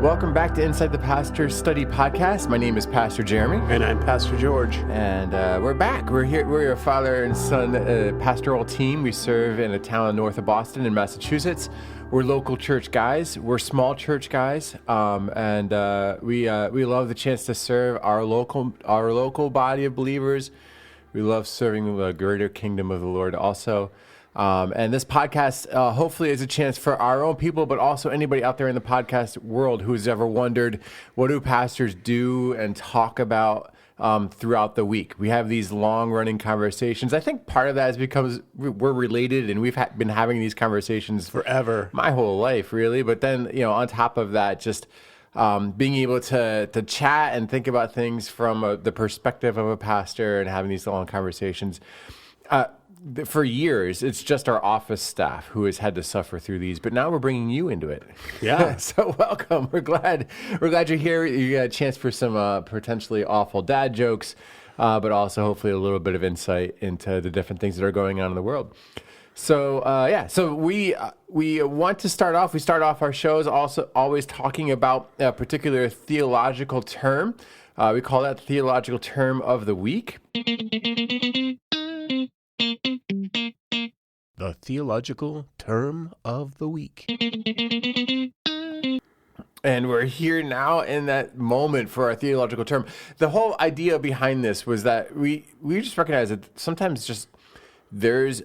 Welcome back to Inside the Pastor Study Podcast. My name is Pastor Jeremy. And I'm Pastor George. And we're back. We're here. We're a father and son pastoral team. We serve in a town north of Boston in Massachusetts. We're local church guys. We're small church guys. And we love the chance to serve our local body of believers. We love serving the greater kingdom of the Lord also. And this podcast hopefully is a chance for our own people, but also anybody out there in the podcast world who's ever wondered, what do pastors do and talk about throughout the week? We have these long-running conversations. I think part of that is because we're related, and we've been having these conversations forever, my whole life, really. But then, on top of that, just being able to chat and think about things from the perspective of a pastor and having these long conversations. For years, it's just our office staff who has had to suffer through these, but now we're bringing you into it. Yeah. So welcome. We're glad you're here. You got a chance for some potentially awful dad jokes, but also hopefully a little bit of insight into the different things that are going on in the world. So so we want to start off. We start off our shows also always talking about a particular theological term. We call that the theological term of the week. The theological term of the week. And we're here now in that moment for our theological term. The whole idea behind this was that we just recognize that sometimes just there is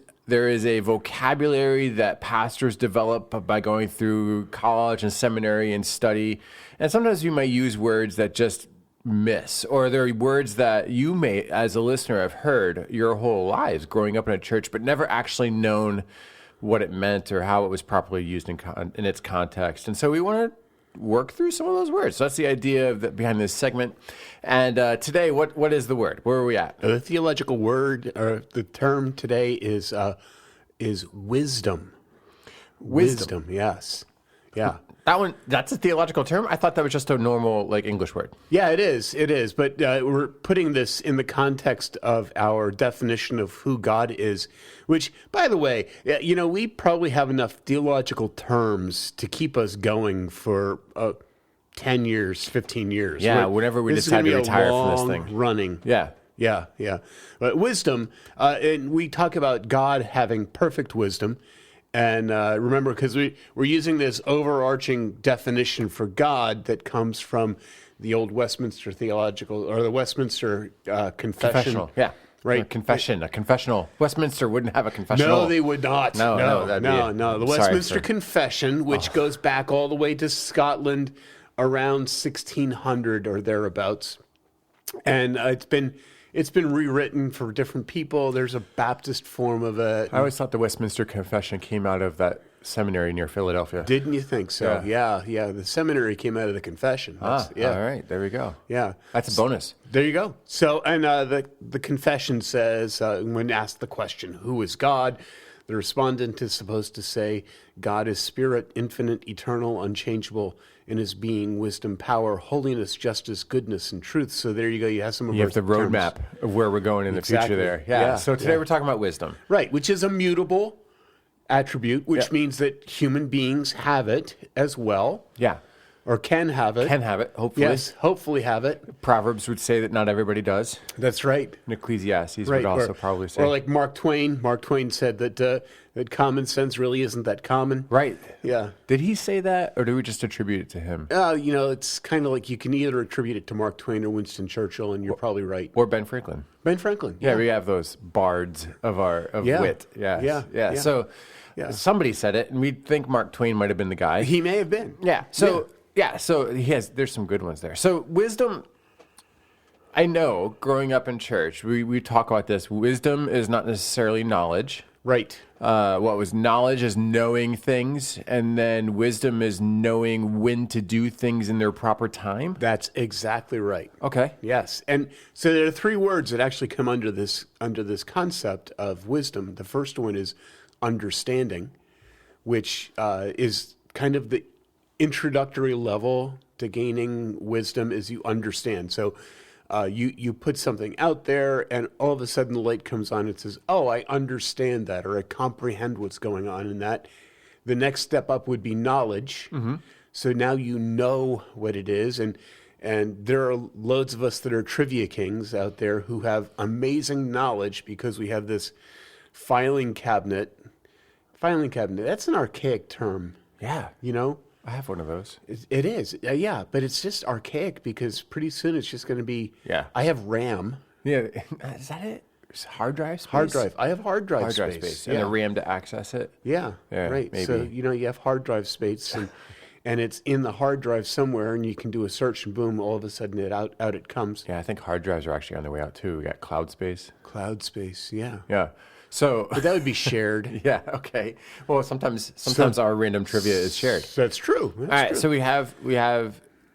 a vocabulary that pastors develop by going through college and seminary and study. And sometimes we might use words that just miss, or there are words that you may, as a listener, have heard your whole lives growing up in a church, but never actually known what it meant or how it was properly used in its context. And so we want to work through some of those words. So that's the idea behind this segment. And today, what is the word? Where are we at? The theological word, or the term today is wisdom. Wisdom, yes. Yeah. That's a theological term? I thought that was just a normal, English word. Yeah, it is. It is. But we're putting this in the context of our definition of who God is, which, by the way, we probably have enough theological terms to keep us going for 10 years, 15 years. Yeah, whenever we decide to retire from this thing. Running. Yeah. Yeah. But wisdom, and we talk about God having perfect wisdom. And remember, because we're using this overarching definition for God that comes from the old Westminster Theological, or the Westminster Confession. Confessional, yeah. Right. A confessional. Westminster wouldn't have a confessional. No, they would not. No. The Westminster Confession, which goes back all the way to Scotland around 1600 or thereabouts. And it's been rewritten for different people. There's a Baptist form of it. I always thought the Westminster Confession came out of that seminary near Philadelphia. Didn't you think so? Yeah. The seminary came out of the confession. All right. There we go. Yeah. That's a bonus. There you go. So, and the confession says, when asked the question, who is God? The respondent is supposed to say, God is spirit, infinite, eternal, unchangeable in his being, wisdom, power, holiness, justice, goodness, and truth. So there you go. You have some of You have the roadmap of where we're going in the future there. Yeah. So today we're talking about wisdom. Right, which is a mutable attribute, which means that human beings have it as well. Yeah. Or can have it. Hopefully. Yes, hopefully have it. Proverbs would say that not everybody does. That's right. And Ecclesiastes would also probably say. Or like Mark Twain. Mark Twain said that common sense really isn't that common. Right. Yeah. Did he say that, or do we just attribute it to him? It's kind of like you can either attribute it to Mark Twain or Winston Churchill, and you're probably right. Or Ben Franklin. Ben Franklin. Yeah, we have those bards of wit. Yeah. So somebody said it, and we think Mark Twain might have been the guy. He may have been. Yeah. So there's some good ones there. So wisdom, I know growing up in church, we talk about this. Wisdom is not necessarily knowledge. Right. What was knowledge is knowing things, and then wisdom is knowing when to do things in their proper time. That's exactly right. Okay. Yes. And so there are three words that actually come under this concept of wisdom. The first one is understanding, which is kind of the introductory level to gaining wisdom as you understand. So you put something out there, and all of a sudden the light comes on and says, oh, I understand that, or I comprehend what's going on in that. The next step up would be knowledge. Mm-hmm. So now you know what it is, and there are loads of us that are trivia kings out there who have amazing knowledge because we have this filing cabinet. Filing cabinet, that's an archaic term. Yeah. You know? I have one of those. It is. Yeah, but it's just archaic because pretty soon it's just going to be, Yeah. I have RAM. Yeah. Is that it? Hard drive space? Hard drive. I have hard drive Hard drive space. space. Yeah. And a RAM to access it? Yeah, right. Maybe. So, you have hard drive space and it's in the hard drive somewhere and you can do a search and boom, all of a sudden out it comes. Yeah, I think hard drives are actually on their way out too. We got cloud space. Cloud space, yeah. Yeah. So But that would be shared. yeah, okay. Well, sometimes our random trivia is shared. That's true. All right, so we have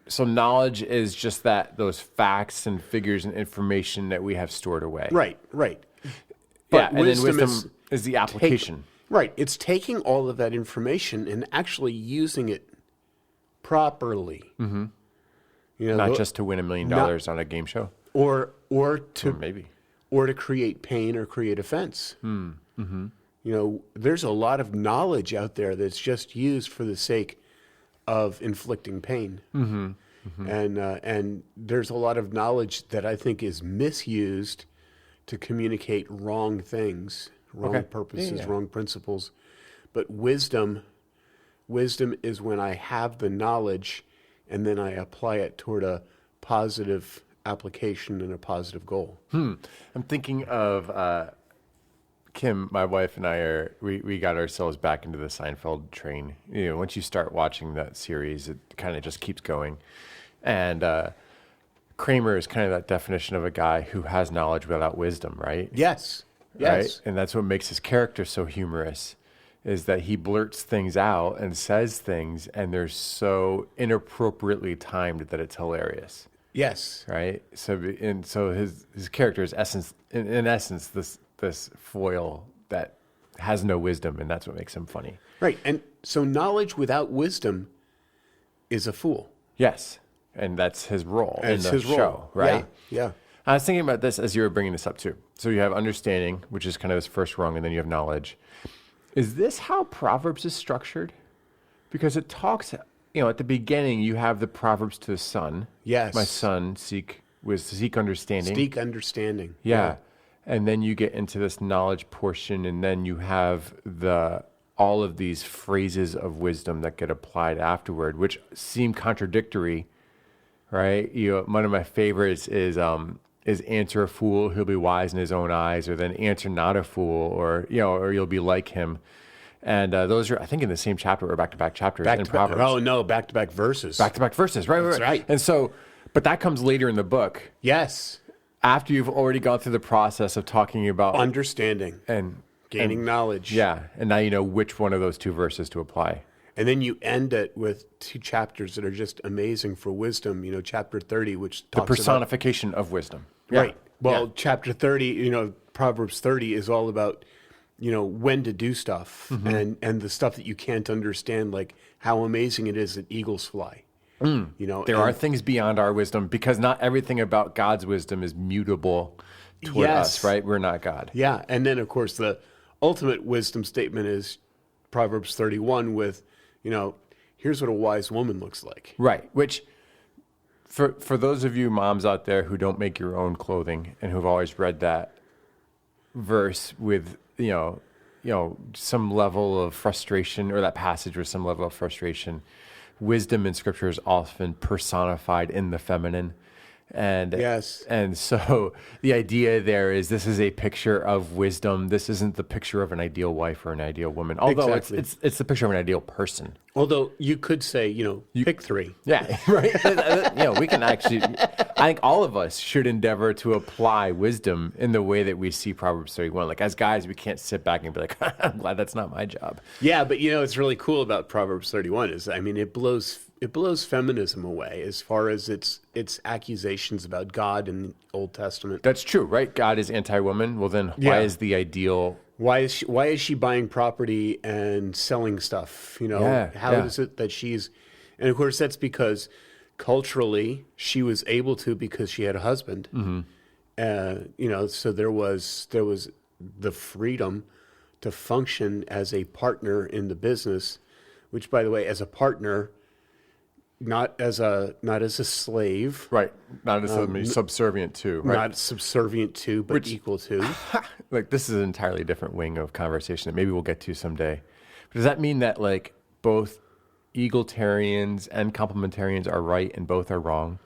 so knowledge is just those facts and figures and information that we have stored away. Right. But yeah, and then wisdom is the application. Right. It's taking all of that information and actually using it properly. Mm-hmm. Not just to win $1 million on a game show. Or to maybe. Or to create pain or create offense. Mm-hmm. There's a lot of knowledge out there that's just used for the sake of inflicting pain. Mm-hmm. Mm-hmm. And there's a lot of knowledge that I think is misused to communicate wrong things, wrong purposes, wrong principles. But wisdom is when I have the knowledge and then I apply it toward a positive application and a positive goal. I'm thinking of Kim, my wife, and I we got ourselves back into the Seinfeld train. Once you start watching that series, it kind of just keeps going. And Kramer is kind of that definition of a guy who has knowledge without wisdom, right? Yes. Right? And that's what makes his character so humorous, is that he blurts things out and says things, and they're so inappropriately timed that it's hilarious. Yes. Right. So his character is in essence this foil that has no wisdom, and that's what makes him funny. Right. And so knowledge without wisdom is a fool. Yes. And that's his role in the his role. show, right? Yeah. I was thinking about this as you were bringing this up too. So you have understanding, which is kind of his first rung, and then you have knowledge. Is this how Proverbs is structured? Because it talks, at the beginning you have the Proverbs to the son. Yes. My son, seek understanding. Seek understanding. Yeah. And then you get into this knowledge portion, and then you have all of these phrases of wisdom that get applied afterward, which seem contradictory, right? One of my favorites is answer a fool, he'll be wise in his own eyes, or then answer not a fool, or you'll be like him. And those are, I think, in the same chapter or back-to-back chapters in Proverbs. Oh, no, back-to-back verses. Back-to-back verses, right. That's right. And so, but that comes later in the book. Yes. After you've already gone through the process of talking about understanding and gaining knowledge. Yeah, and now you know which one of those two verses to apply. And then you end it with two chapters that are just amazing for wisdom. Chapter 30, which talks the personification of wisdom. Right. Well, chapter 30, Proverbs 30 is all about, when to do stuff and the stuff that you can't understand, like how amazing it is that eagles fly. There are things beyond our wisdom, because not everything about God's wisdom is mutable toward us, right? We're not God. Yeah. And then, of course, the ultimate wisdom statement is Proverbs 31 with, here's what a wise woman looks like. Right. Which, for those of you moms out there who don't make your own clothing and who've always read that verse with, some level of frustration, or that passage with some level of frustration, wisdom in Scripture is often personified in the feminine. And yes. And so the idea there is this is a picture of wisdom. This isn't the picture of an ideal wife or an ideal woman. Although it's the picture of an ideal person. Although you could say, pick three. Yeah, right. We can actually, I think all of us should endeavor to apply wisdom in the way that we see Proverbs 31. Like, as guys, we can't sit back and be like, I'm glad that's not my job. Yeah, but what's really cool about Proverbs 31 is, it blows feminism away as far as its accusations about God in the Old Testament. That's true, right? God is anti-woman. Well, then why is the ideal? Why is she buying property and selling stuff? How is it that she's? And of course, that's because culturally she was able to, because she had a husband. Mm-hmm. So there was the freedom to function as a partner in the business, which, by the way, as a partner, not as a slave, Right. Not as somebody subservient to, right? not subservient to, but equal to. Like, this is an entirely different wing of conversation that maybe we'll get to someday. But does that mean that, like, both egalitarians and complementarians are right and both are wrong?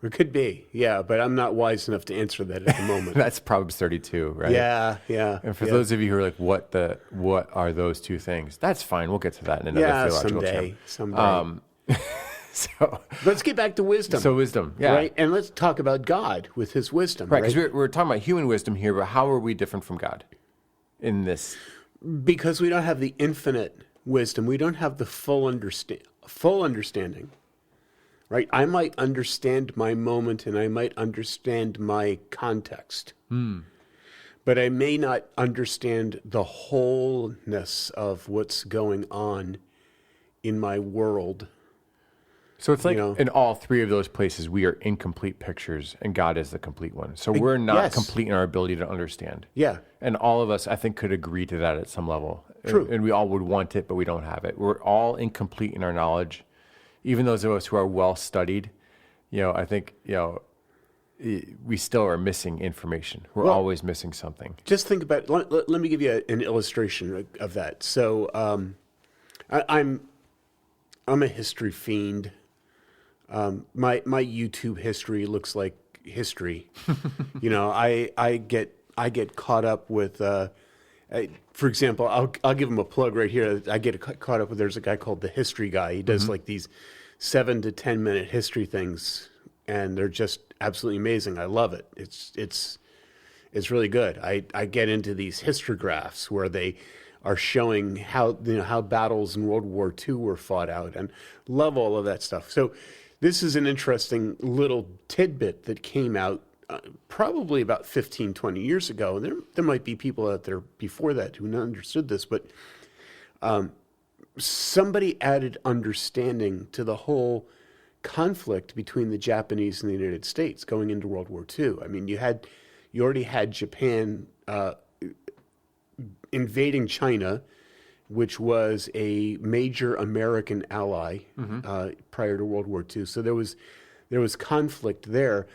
It could be, yeah, but I'm not wise enough to answer that at the moment. That's Proverbs 32, right? Yeah. And for those of you who are like, what are those two things? That's fine. We'll get to that in another theological term. Someday. So Let's get back to wisdom. So wisdom, yeah. Right? And let's talk about God with his wisdom. Right, because we're talking about human wisdom here, but how are we different from God in this? Because we don't have the infinite wisdom. We don't have the full understanding. Right? I might understand my moment and I might understand my context. But I may not understand the wholeness of what's going on in my world. So it's like in all three of those places, we are incomplete pictures and God is the complete one. So we're not complete in our ability to understand. Yeah. And all of us, I think, could agree to that at some level. True. And we all would want it, but we don't have it. We're all incomplete in our knowledge. Even those of us who are well studied, I think, we still are missing information. We're always missing something. Just think about, let me give you an illustration of that. So I'm a history fiend. My YouTube history looks like history. I get caught up with, for example, I'll give him a plug right here. I get caught up with, there's a guy called the History Guy. He does like these 7 to 10 minute history things, and they're just absolutely amazing. I love it. It's really good. I get into these histographs where they are showing how battles in World War II were fought out, and love all of that stuff. So this is an interesting little tidbit that came out probably about 15, 20 years ago. There might be people out there before that who understood this, but somebody added understanding to the whole conflict between the Japanese and the United States going into World War II. I mean, you already had Japan invading China, which was a major American ally prior to World War II. So there was conflict there.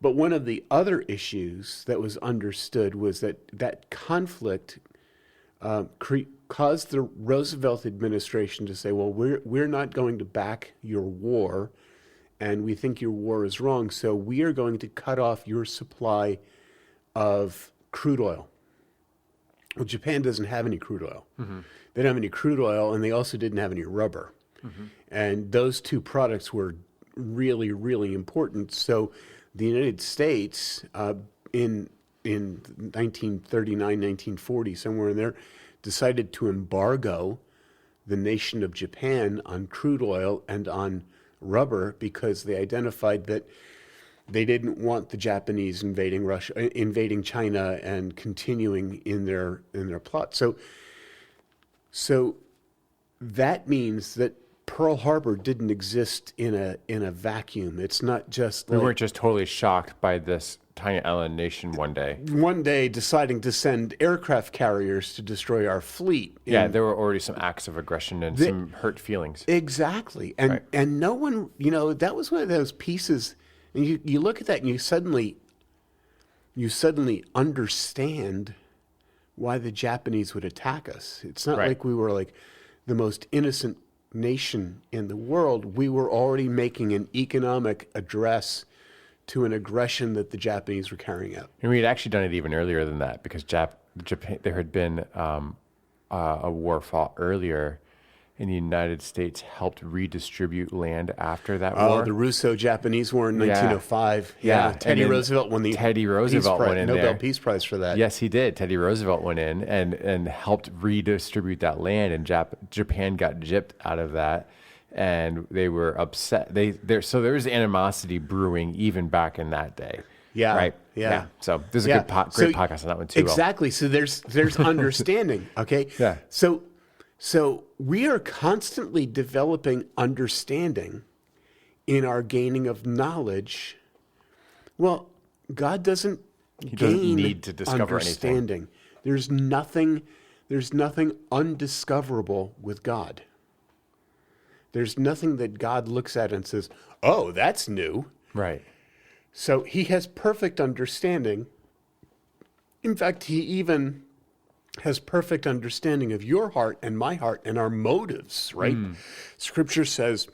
But one of the other issues that was understood was that conflict caused the Roosevelt administration to say, well, we're not going to back your war, and we think your war is wrong, so we are going to cut off your supply of crude oil. Well, Japan doesn't have any crude oil. They don't have any crude oil, and they also didn't have any rubber. And those two products were really, really important. So the United States, in 1939, 1940, somewhere in there, decided to embargo the nation of Japan on crude oil and on rubber because they identified that they didn't want the Japanese invading China and continuing in their plot. So that means that Pearl Harbor didn't exist in a vacuum. It's not just we weren't just totally shocked by this tiny island nation one day deciding to send aircraft carriers to destroy our fleet. Yeah, there were already some acts of aggression and some hurt feelings. Exactly. And no one, that was one of those pieces. And you look at that and you suddenly understand why the Japanese would attack us. It's not like we were like the most innocent nation in the world. We were already making an economic address to an aggression that the Japanese were carrying out. And we had actually done it even earlier than that because Japan, there had been a war fought earlier, and the United States helped redistribute land after that war. Oh, the Russo-Japanese War in 1905. Yeah. Teddy Roosevelt won the Nobel Peace Prize for that. Yes, he did. Teddy Roosevelt went in and helped redistribute that land, and Japan got gypped out of that, and they were upset. So there was animosity brewing even back in that day. Yeah. Right? Yeah. So there's a great podcast on that one too. Exactly. So there's understanding. Okay. Yeah. So we are constantly developing understanding in our gaining of knowledge. Well, God doesn't need to discover understanding. Anything. There's nothing undiscoverable with God. There's nothing that God looks at and says, oh, that's new. Right. So he has perfect understanding. In fact, he even has perfect understanding of your heart and my heart and our motives, right? Scripture says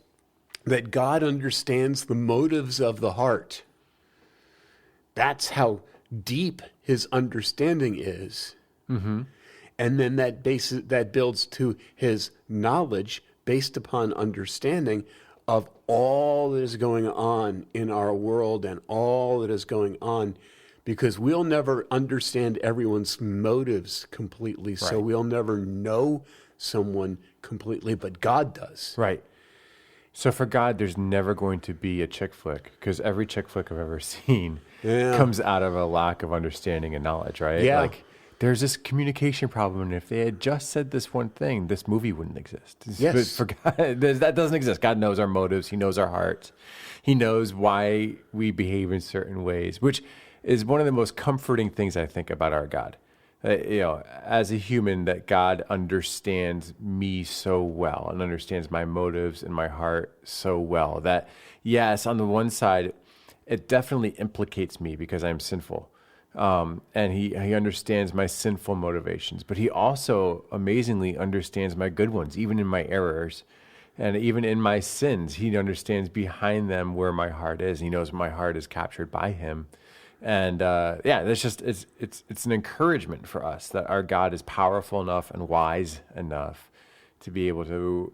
that God understands the motives of the heart. That's how deep his understanding is. Mm-hmm. And then that builds to his knowledge based upon understanding of all that is going on in our world and all that is going on, because we'll never understand everyone's motives completely. Right. So we'll never know someone completely, but God does. Right. So for God, there's never going to be a chick flick, because every chick flick I've ever seen comes out of a lack of understanding and knowledge, right? Yeah. Like, there's this communication problem, and if they had just said this one thing, this movie wouldn't exist. Yes. But for God, that doesn't exist. God knows our motives. He knows our hearts. He knows why we behave in certain ways, which is one of the most comforting things I think about our God. As a human, that God understands me so well and understands my motives and my heart so well that, yes, on the one side, it definitely implicates me because I'm sinful. And he understands my sinful motivations, but he also amazingly understands my good ones, even in my errors. And even in my sins, he understands behind them where my heart is. He knows my heart is captured by him. And it's an encouragement for us that our God is powerful enough and wise enough to be able to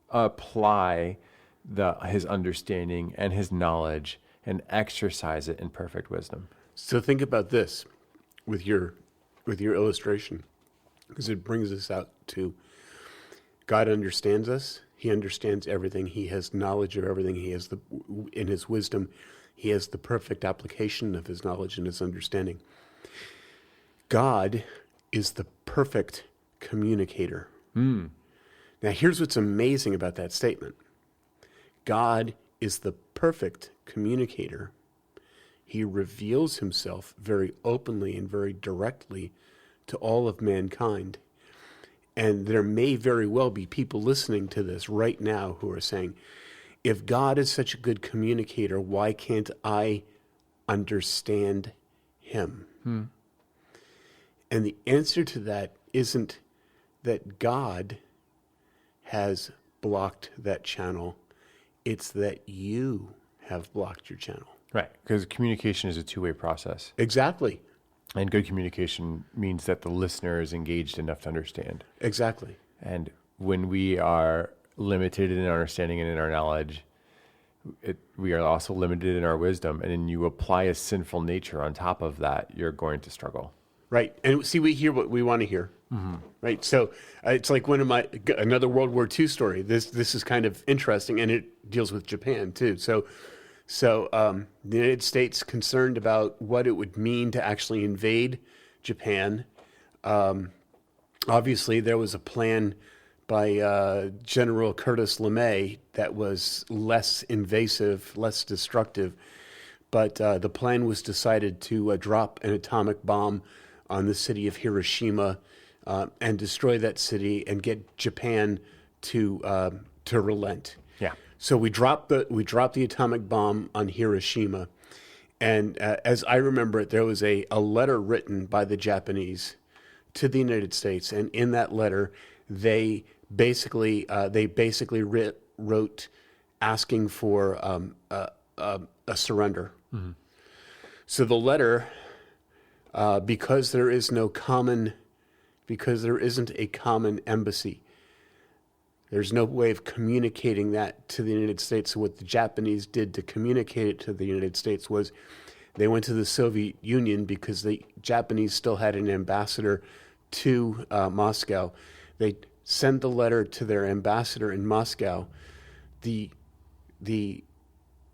apply his understanding and his knowledge and exercise it in perfect wisdom. So think about this with your illustration, because it brings us out to God understands us. He understands everything. He has knowledge of everything. He has in his wisdom, he has the perfect application of his knowledge and his understanding. God is the perfect communicator. Now, here's what's amazing about that statement. God is the perfect communicator. He reveals himself very openly and very directly to all of mankind. And there may very well be people listening to this right now who are saying, if God is such a good communicator, why can't I understand him? And the answer to that isn't that God has blocked that channel. It's that you have blocked your channel. Right, because communication is a two-way process. Exactly. And good communication means that the listener is engaged enough to understand. Exactly. And when we are limited in our understanding and in our knowledge, we are also limited in our wisdom. And then you apply a sinful nature on top of that, you're going to struggle. Right. And see, we hear what we want to hear. Mm-hmm. Right. So it's like another World War II story. This is kind of interesting, and it deals with Japan too. So the United States concerned about what it would mean to actually invade Japan. Obviously, there was a plan by General Curtis LeMay that was less invasive, less destructive. But the plan was decided to drop an atomic bomb on the city of Hiroshima and destroy that city and get Japan to relent. Yeah. So we dropped the atomic bomb on Hiroshima, and as I remember it, there was a letter written by the Japanese to the United States, and in that letter, they basically wrote asking for a surrender. Mm-hmm. So the letter, because there isn't a common embassy. There's no way of communicating that to the United States. So what the Japanese did to communicate it to the United States was they went to the Soviet Union, because the Japanese still had an ambassador to Moscow. They sent the letter to their ambassador in Moscow. The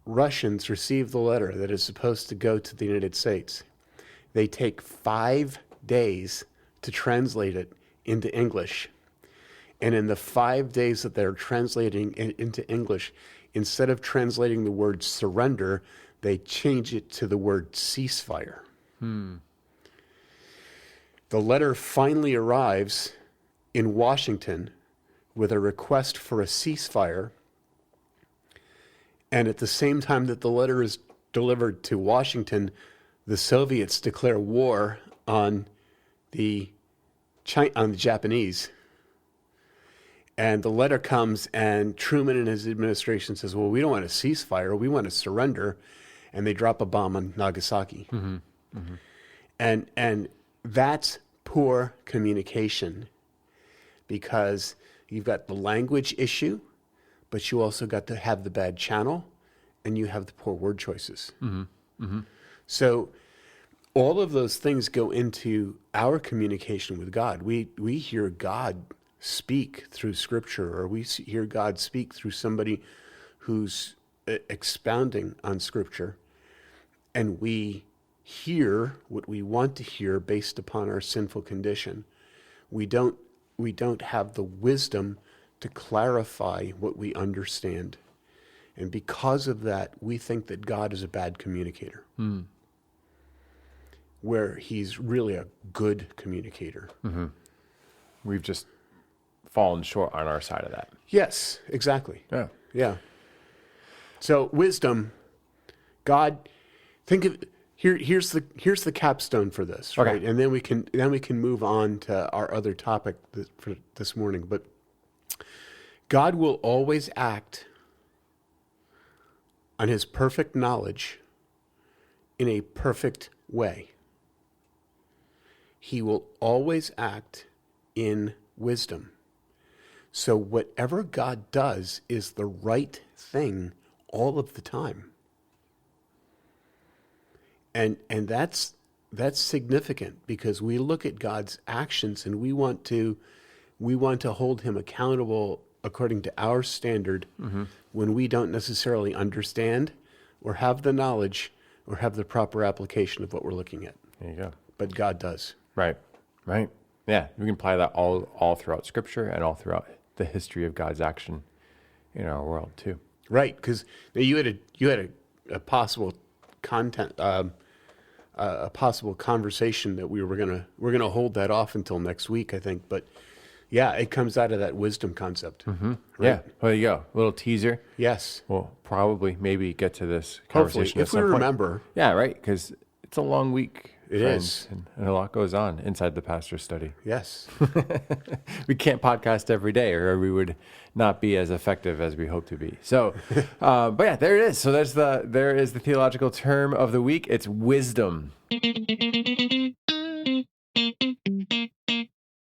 Russians receive the letter that is supposed to go to the United States. They take 5 days to translate it into English. And in the 5 days that they're translating it into English, instead of translating the word surrender, they change it to the word ceasefire. The letter finally arrives in Washington with a request for a ceasefire, And at the same time that the letter is delivered to Washington, the Soviets declare war on the Japanese. And the letter comes, and Truman and his administration says, well, we don't want a ceasefire. We want to surrender. And they drop a bomb on Nagasaki. Mm-hmm. Mm-hmm. And that's poor communication, because you've got the language issue, but you also got to have the bad channel, and you have the poor word choices. Mm-hmm. Mm-hmm. So all of those things go into our communication with God. We hear God speak through Scripture, or we hear God speak through somebody who's expounding on Scripture, and we hear what we want to hear based upon our sinful condition. We don't have the wisdom to clarify what we understand. And because of that, we think that God is a bad communicator, where he's really a good communicator. Mm-hmm. We've just fallen short on our side of that. Yes, exactly. Yeah. Yeah. So wisdom, God, think of here's the capstone for this, right? Okay. And then we can move on to our other topic for this morning. But God will always act on his perfect knowledge in a perfect way. He will always act in wisdom. So whatever God does is the right thing all of the time. And that's significant, because we look at God's actions and we want to hold him accountable according to our standard, when we don't necessarily understand or have the knowledge or have the proper application of what we're looking at. There you go. But God does. Right. Yeah, we can apply that all throughout Scripture and all throughout the history of God's action in our world too. Right, because you had a possible content, a possible conversation that we're gonna hold that off until next week, I think. But yeah, it comes out of that wisdom concept. Mm-hmm. Right? Yeah, well, there you go. A little teaser. Yes. We'll probably maybe get to this Hopefully, conversation if we remember. Yeah, right, because it's a long week. It is. And a lot goes on inside the pastor's study. Yes. We can't podcast every day, or we would not be as effective as we hope to be. So, but yeah, there it is. So there is the theological term of the week. It's wisdom.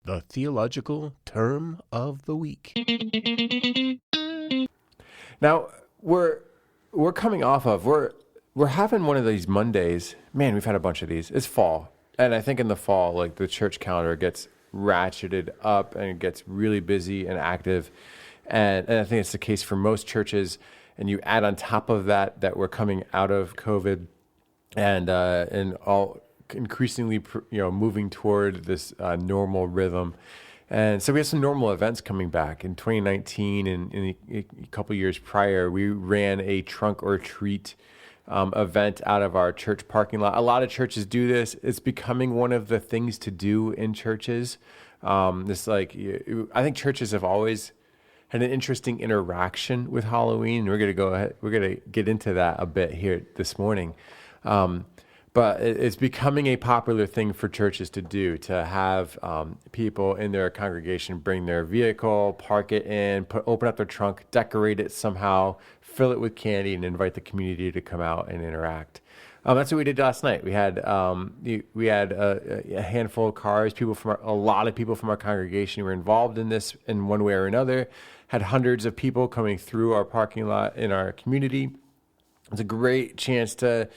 The theological term of the week. Now we're coming off of we're having one of these Mondays. Man, we've had a bunch of these. It's fall. And I think in the fall, like, the church calendar gets ratcheted up and it gets really busy and active. And I think it's the case for most churches. And you add on top of that we're coming out of COVID and all increasingly, moving toward this normal rhythm. And so we have some normal events coming back. In 2019 and in a couple years prior, we ran a trunk or treat event out of our church parking lot. A lot of churches do this. It's becoming one of the things to do in churches. I think churches have always had an interesting interaction with Halloween. We're going to get into that a bit here this morning. But it's becoming a popular thing for churches to do, to have people in their congregation bring their vehicle, park it in, open up their trunk, decorate it somehow, fill it with candy, and invite the community to come out and interact. That's what we did last night. We had a handful of cars. A lot of people from our congregation were involved in this in one way or another. Had hundreds of people coming through our parking lot in our community. It's a great chance to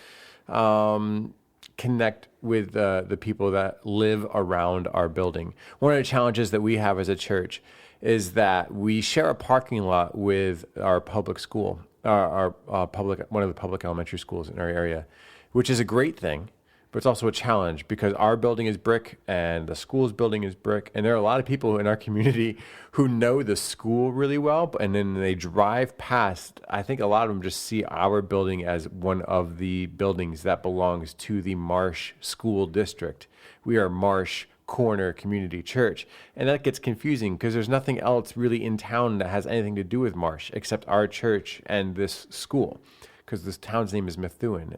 connect with the people that live around our building. One of the challenges that we have as a church is that we share a parking lot with our public school, one of the public elementary schools in our area, which is a great thing, but it's also a challenge because our building is brick and the school's building is brick. And there are a lot of people in our community who know the school really well, and then they drive past. I think a lot of them just see our building as one of the buildings that belongs to the Marsh School District. We are Marsh corner community church. And that gets confusing because there's nothing else really in town that has anything to do with Marsh except our church and this school. Because this town's name is Methuen.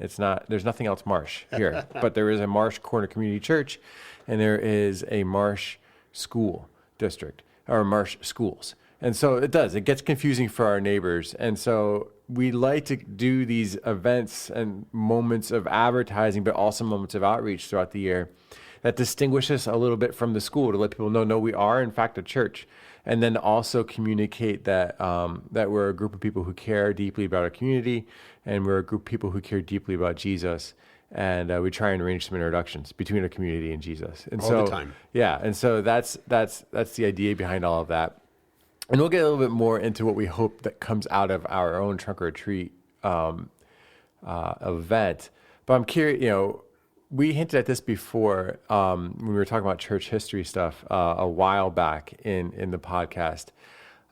There's nothing else Marsh here. But there is a Marsh Corner Community Church, and there is a Marsh School District, or Marsh Schools. And so it gets confusing for our neighbors. And so we like to do these events and moments of advertising, but also moments of outreach throughout the year that distinguish us a little bit from the school, to let people know, no, we are in fact a church. And then also communicate that that we're a group of people who care deeply about our community, and we're a group of people who care deeply about Jesus. And we try and arrange some introductions between our community and Jesus. And all the time. Yeah, and so that's the idea behind all of that. And we'll get a little bit more into what we hope that comes out of our own trunk or treat event. But I'm curious, we hinted at this before when we were talking about church history stuff a while back in the podcast.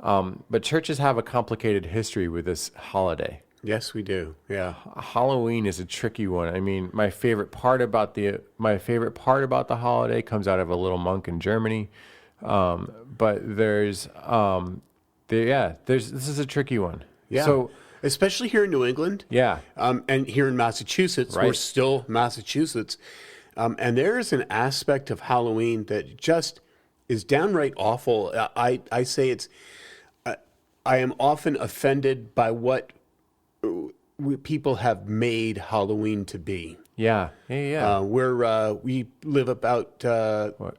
But churches have a complicated history with this holiday. Yes, we do. Yeah. Halloween is a tricky one. I mean, my favorite part about the holiday comes out of a little monk in Germany. But this is a tricky one. Yeah. So, especially here in New England. Yeah. And here in Massachusetts, Right. we're still Massachusetts. And there is an aspect of Halloween that just is downright awful. I say I am often offended by what people have made Halloween to be. Yeah. We live about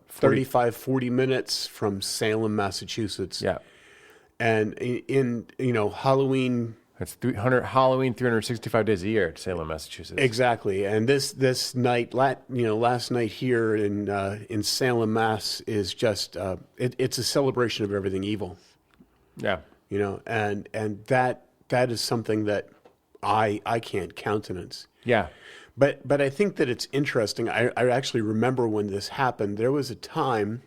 35, 40 minutes from Salem, Massachusetts. Yeah. And in Halloween. It's Halloween 365 days a year at Salem, Massachusetts. Exactly. And this night, last night here in Salem, Mass is just it's a celebration of everything evil. Yeah. And that is something that I can't countenance. Yeah. But I think that it's interesting. I actually remember when this happened. There was a time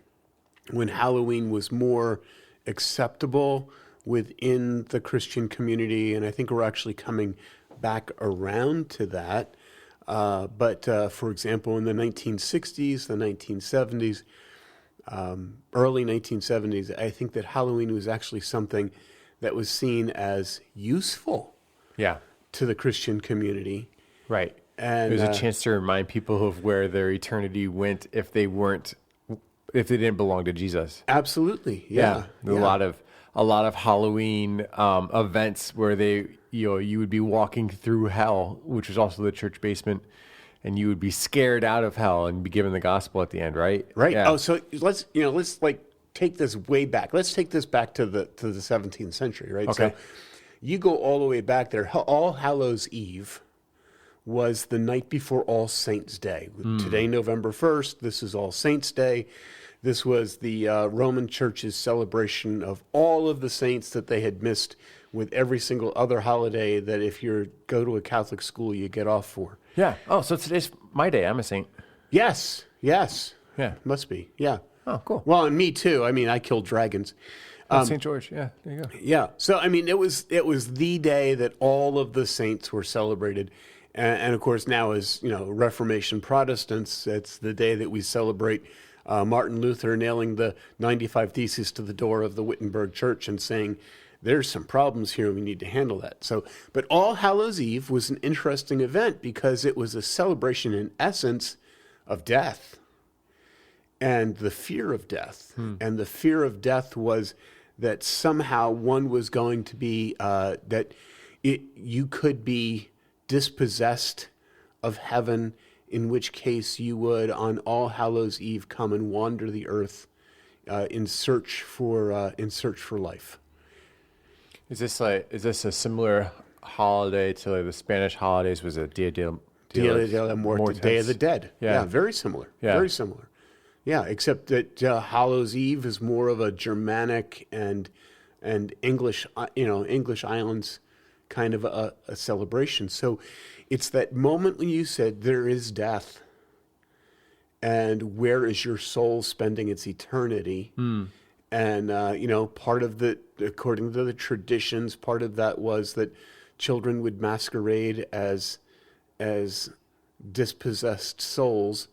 when Halloween was more acceptable within the Christian community, and I think we're actually coming back around to that. But for example, in the 1960s, the 1970s, early 1970s, I think that Halloween was actually something that was seen as useful to the Christian community. Right. And it was a chance to remind people of where their eternity went if they didn't belong to Jesus. Absolutely. Yeah. A lot of Halloween events where you would be walking through hell, which was also the church basement, and you would be scared out of hell and be given the gospel at the end, right? Right. Yeah. Oh, so let's take this way back. Let's take this back to the 17th century, right? Okay. So you go all the way back there. All Hallows Eve was the night before All Saints' Day. Today, November 1st, this is All Saints' Day. This was the Roman Church's celebration of all of the saints that they had missed with every single other holiday that if you go to a Catholic school, you get off for. Yeah. Oh, so today's my day. I'm a saint. Yes. Yeah. Must be. Yeah. Oh, cool. Well, and me too. I mean, I killed dragons. St. George. Yeah. There you go. Yeah. So, I mean, it was the day that all of the saints were celebrated. And of course, now as, Reformation Protestants, it's the day that we celebrate Martin Luther nailing the 95 Theses to the door of the Wittenberg Church and saying, there's some problems here, we need to handle that. So, but All Hallows Eve was an interesting event because it was a celebration in essence of death and the fear of death. And the fear of death was that somehow one was going to be, you could be dispossessed of heaven, in which case you would on All Hallows Eve come and wander the earth in search for life. Is this a similar holiday to the Spanish holidays? Was it Dia de la Muerte? Day of the Dead. Yeah. Very similar. Yeah. Very similar. Yeah, except that Hallows Eve is more of a Germanic and English, English islands kind of a celebration. So it's that moment when you said there is death and where is your soul spending its eternity? And, part of according to the traditions, part of that was that children would masquerade as dispossessed souls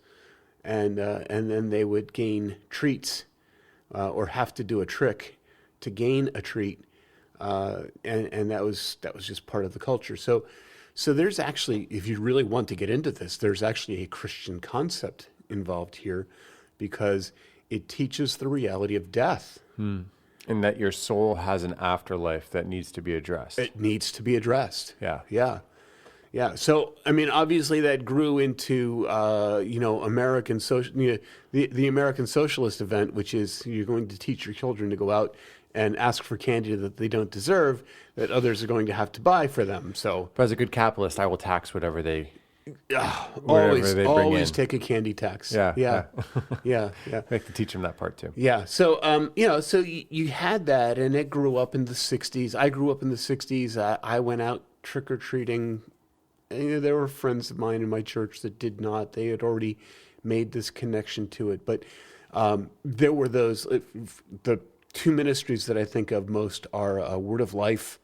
and then they would gain treats or have to do a trick to gain a treat, and that was just part of the culture. So there's actually, if you really want to get into this, there's actually a Christian concept involved here, because it teaches the reality of death. And that your soul has an afterlife that needs to be addressed. It needs to be addressed. Yeah. Yeah. So, I mean, obviously that grew into, American social, the American Socialist event, which is you're going to teach your children to go out and ask for candy that they don't deserve, that others are going to have to buy for them. So, but as a good capitalist, I will tax whatever they always take a candy tax. Yeah. Yeah. I have to teach them that part too. Yeah. So, so you had that, and it grew up in the 60s. I grew up in the 60s. I went out trick-or-treating. And there were friends of mine in my church that did not. They had already made this connection to it. But there were those, the two ministries that I think of most are Word of Life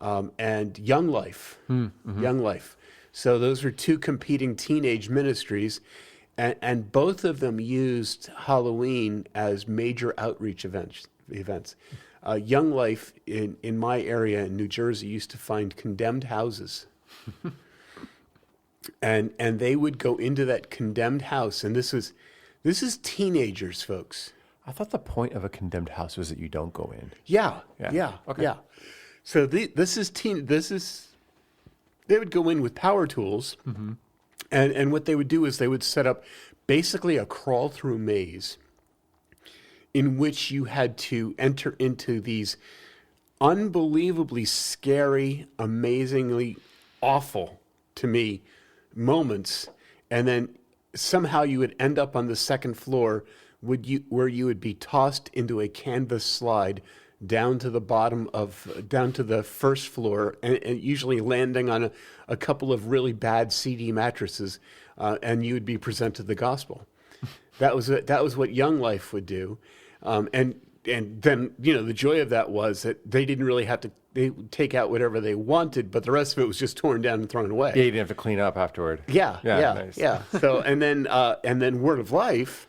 and Young Life. Mm-hmm. Young Life. So those were two competing teenage ministries, and both of them used Halloween as major outreach events. Young Life in my area in New Jersey used to find condemned houses. And they would go into that condemned house, and this is teenagers, folks. I thought the point of a condemned house was that you don't go in. Yeah. Okay. Yeah. So they would go in with power tools, mm-hmm. and what they would do is they would set up basically a crawl-through maze in which you had to enter into these unbelievably scary, amazingly awful to me moments, and then somehow you would end up on the second floor where you would be tossed into a canvas slide down to the first floor, and usually landing on a couple of really bad seedy mattresses, and you would be presented the gospel. That was what Young Life would do, and then the joy of that was that they didn't really have to. They would take out whatever they wanted, but the rest of it was just torn down and thrown away. Yeah, you didn't have to clean up afterward. Yeah. Nice. Yeah. So and then Word of Life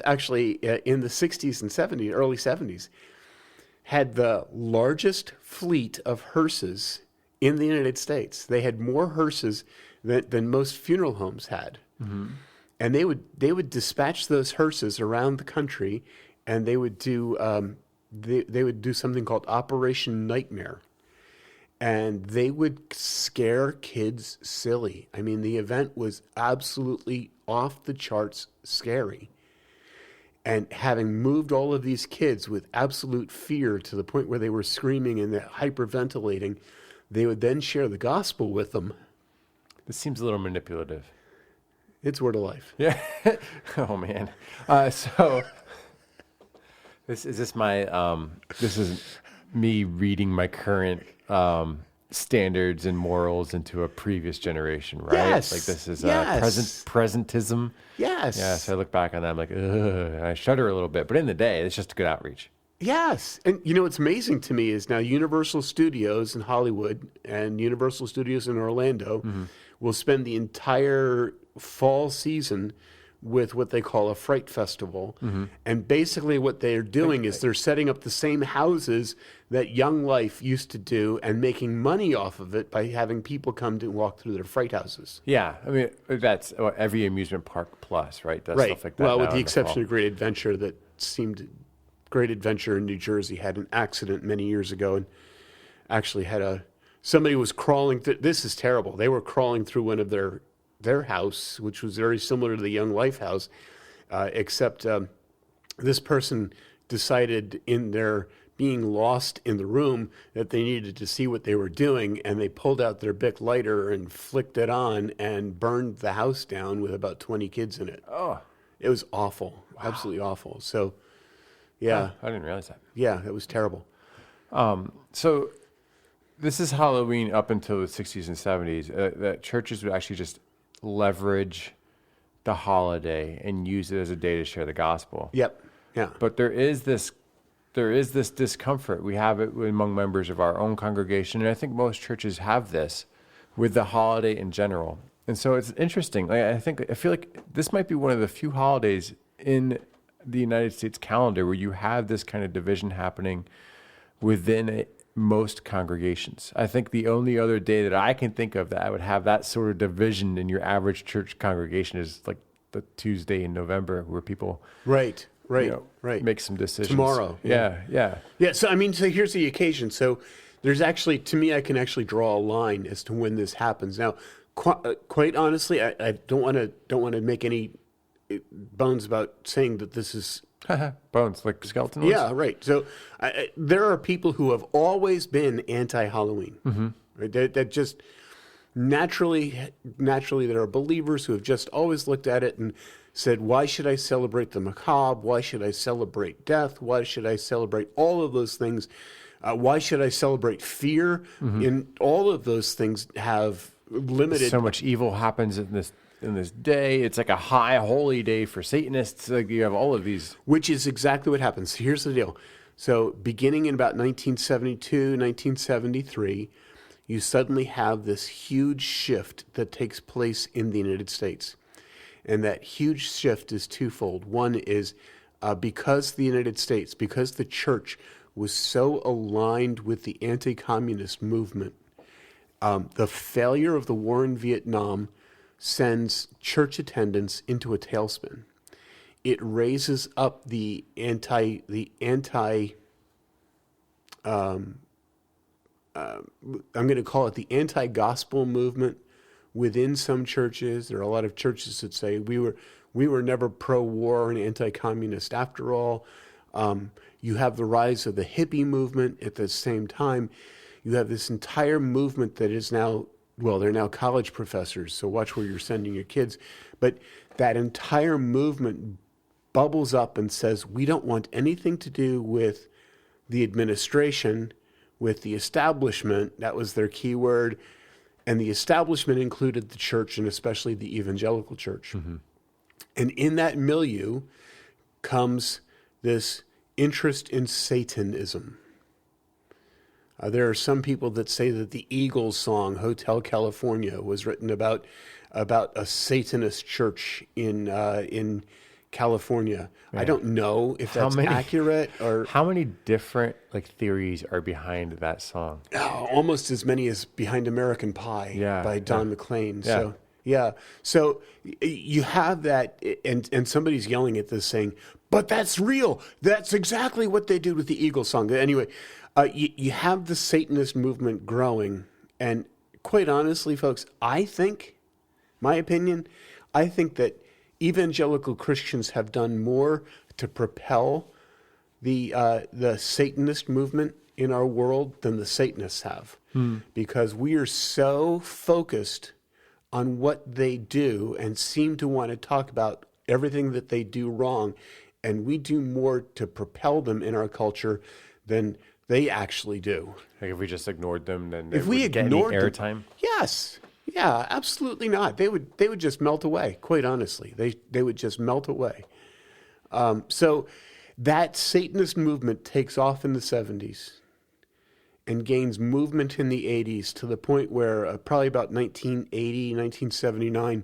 actually in the 60s and 70s, early 70s, had the largest fleet of hearses in the United States. They had more hearses than most funeral homes had. Mm-hmm. And they would dispatch those hearses around the country, and they would do they would do something called Operation Nightmare. And they would scare kids silly. I mean, the event was absolutely off the charts scary. And having moved all of these kids with absolute fear to the point where they were screaming and hyperventilating, they would then share the gospel with them. This seems a little manipulative. It's Word of Life. Yeah. Oh man. So this is me reading my current standards and morals into a previous generation, right? Yes. Like this is Yes. presentism. Yes. Yeah. So I look back on that, I'm like, ugh, and I shudder a little bit. But in the day, it's just a good outreach. Yes. And what's amazing to me is now Universal Studios in Hollywood and Universal Studios in Orlando mm-hmm. will spend the entire fall season with what they call a Fright Festival. Mm-hmm. And basically what they're doing is they're setting up the same houses that Young Life used to do and making money off of it by having people come to walk through their fright houses. Yeah. I mean, that's every amusement park plus, right? Does right. Stuff like that. Well, with the exception of Great Adventure Great Adventure in New Jersey had an accident many years ago and actually had somebody was crawling this is terrible. They were crawling through one of their house, which was very similar to the Young Life house, except this person decided in their being lost in the room that they needed to see what they were doing, and they pulled out their Bic lighter and flicked it on and burned the house down with about 20 kids in it. Oh. It was awful. Wow. Absolutely awful. So, yeah. Oh, I didn't realize that. Yeah, it was terrible. So this is Halloween up until the 60s and 70s. That churches would actually just leverage the holiday and use it as a day to share the gospel. Yep. Yeah. But there is this discomfort. We have it among members of our own congregation, and I think most churches have this with the holiday in general. And so it's interesting. Like, I feel like this might be one of the few holidays in the United States calendar where you have this kind of division happening within most congregations. I think the only other day that I can think of that I would have that sort of division in your average church congregation is like the Tuesday in November where people Right. make some decisions. Tomorrow. Yeah. Yeah. So, I mean, so here's the occasion. So there's actually, to me, I can actually draw a line as to when this happens. Now, quite honestly, I don't want to make any bones about saying that this is Bones, like skeleton ones? Yeah, right. So there are people who have always been anti-Halloween. Right? That just naturally, there are believers who have just always looked at it and said, why should I celebrate the macabre? Why should I celebrate death? Why should I celebrate all of those things? Why should I celebrate fear? And all of those things have limited. So much evil happens in this day. It's like a high holy day for Satanists. Like you have all of these. Which is exactly what happens. Here's the deal. So beginning in about 1972, 1973, you suddenly have this huge shift that takes place in the United States. And that huge shift is twofold. One is because the United States, because the church was so aligned with the anti-communist movement, the failure of the war in Vietnam sends church attendance into a tailspin. It raises up the I'm going to call it the anti-gospel movement within some churches. There are a lot of churches that say we were never pro-war and anti-communist after all. You have the rise of the hippie movement at the same time. You have this entire movement that is now, well, they're now college professors, so watch where you're sending your kids. But that entire movement bubbles up and says, we don't want anything to do with the administration, with the establishment. That was their key word. And the establishment included the church and especially the evangelical church. And in that milieu comes this interest in Satanism. There are some people that say that the Eagles song, Hotel California, was written about a Satanist church in California. Yeah. I don't know if that's accurate or how many different theories are behind that song. Almost as many as Behind American Pie by Don McLean. So you have that, and somebody's yelling at this saying, "But that's real. That's exactly what they did with the Eagles song." Anyway, you have the Satanist movement growing, and quite honestly, folks, I think that evangelical Christians have done more to propel the Satanist movement in our world than the Satanists have, because we are so focused on what they do and seem to want to talk about everything that they do wrong, and we do more to propel them in our culture than they actually do. Like if we just ignored them, then if we ignored any airtime? Yes. Yeah, absolutely not. They would just melt away, quite honestly. They would just melt away. So that Satanist movement takes off in the 70s and gains movement in the 80s to the point where probably about 1980, 1979,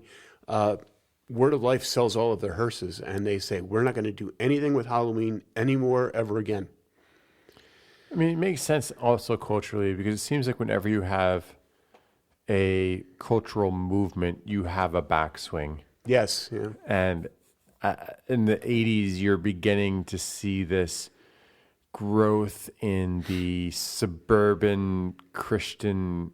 Word of Life sells all of their hearses, and they say, we're not going to do anything with Halloween anymore ever again. I mean, it makes sense also culturally, because it seems like whenever you have a cultural movement, you have a backswing. Yes. Yeah. And in the 80s, you're beginning to see this growth in the suburban Christian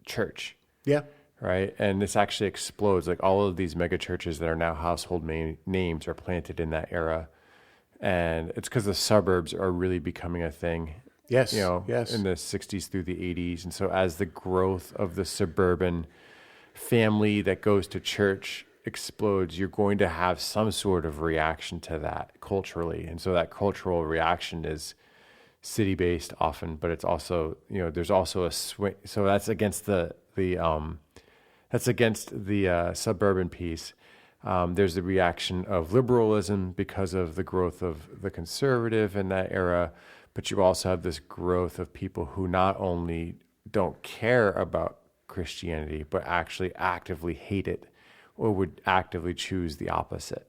church. Yeah. Right? And this actually explodes. Like all of these mega churches that are now household names are planted in that era. And it's because the suburbs are really becoming a thing. Yes. In the 60s through the 80s. And so as the growth of the suburban family that goes to church explodes, you're going to have some sort of reaction to that culturally. And so that cultural reaction is city-based often, but it's also, there's also a swing. So that's against the suburban piece. There's the reaction of liberalism because of the growth of the conservative in that era. But you also have this growth of people who not only don't care about Christianity, but actually actively hate it or would actively choose the opposite,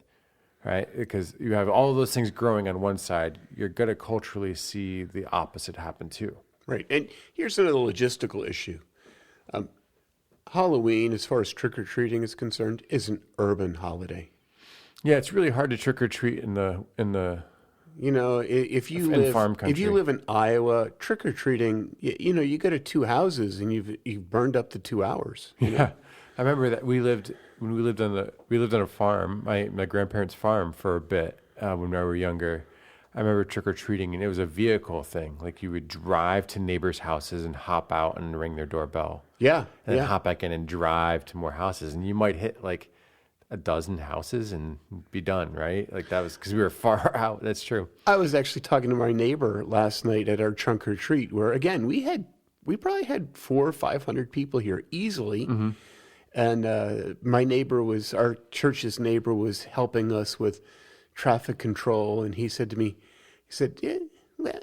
right? Because you have all of those things growing on one side, you're going to culturally see the opposite happen too. Right. And here's another logistical issue. Halloween, as far as trick-or-treating is concerned, is an urban holiday. Yeah, it's really hard to trick or treat in the You know, if you in farm country. if you live in Iowa, trick or treating, you know, you go to two houses and you've burned up the 2 hours. You know? Yeah, I remember that we lived on a farm, my grandparents' farm for a bit when we were younger. I remember trick or treating, and it was a vehicle thing. Like you would drive to neighbors' houses and hop out and ring their doorbell. Yeah, And then yeah. hop back in and drive to more houses, and you might hit like a dozen houses and be done, right? Like that was because we were far out. That's true. I was actually talking to my neighbor last night at our trunk or treat, where again we probably had 400 or 500 people here easily. Mm-hmm. And my neighbor our church's neighbor was helping us with traffic control, and he said to me, yeah, well,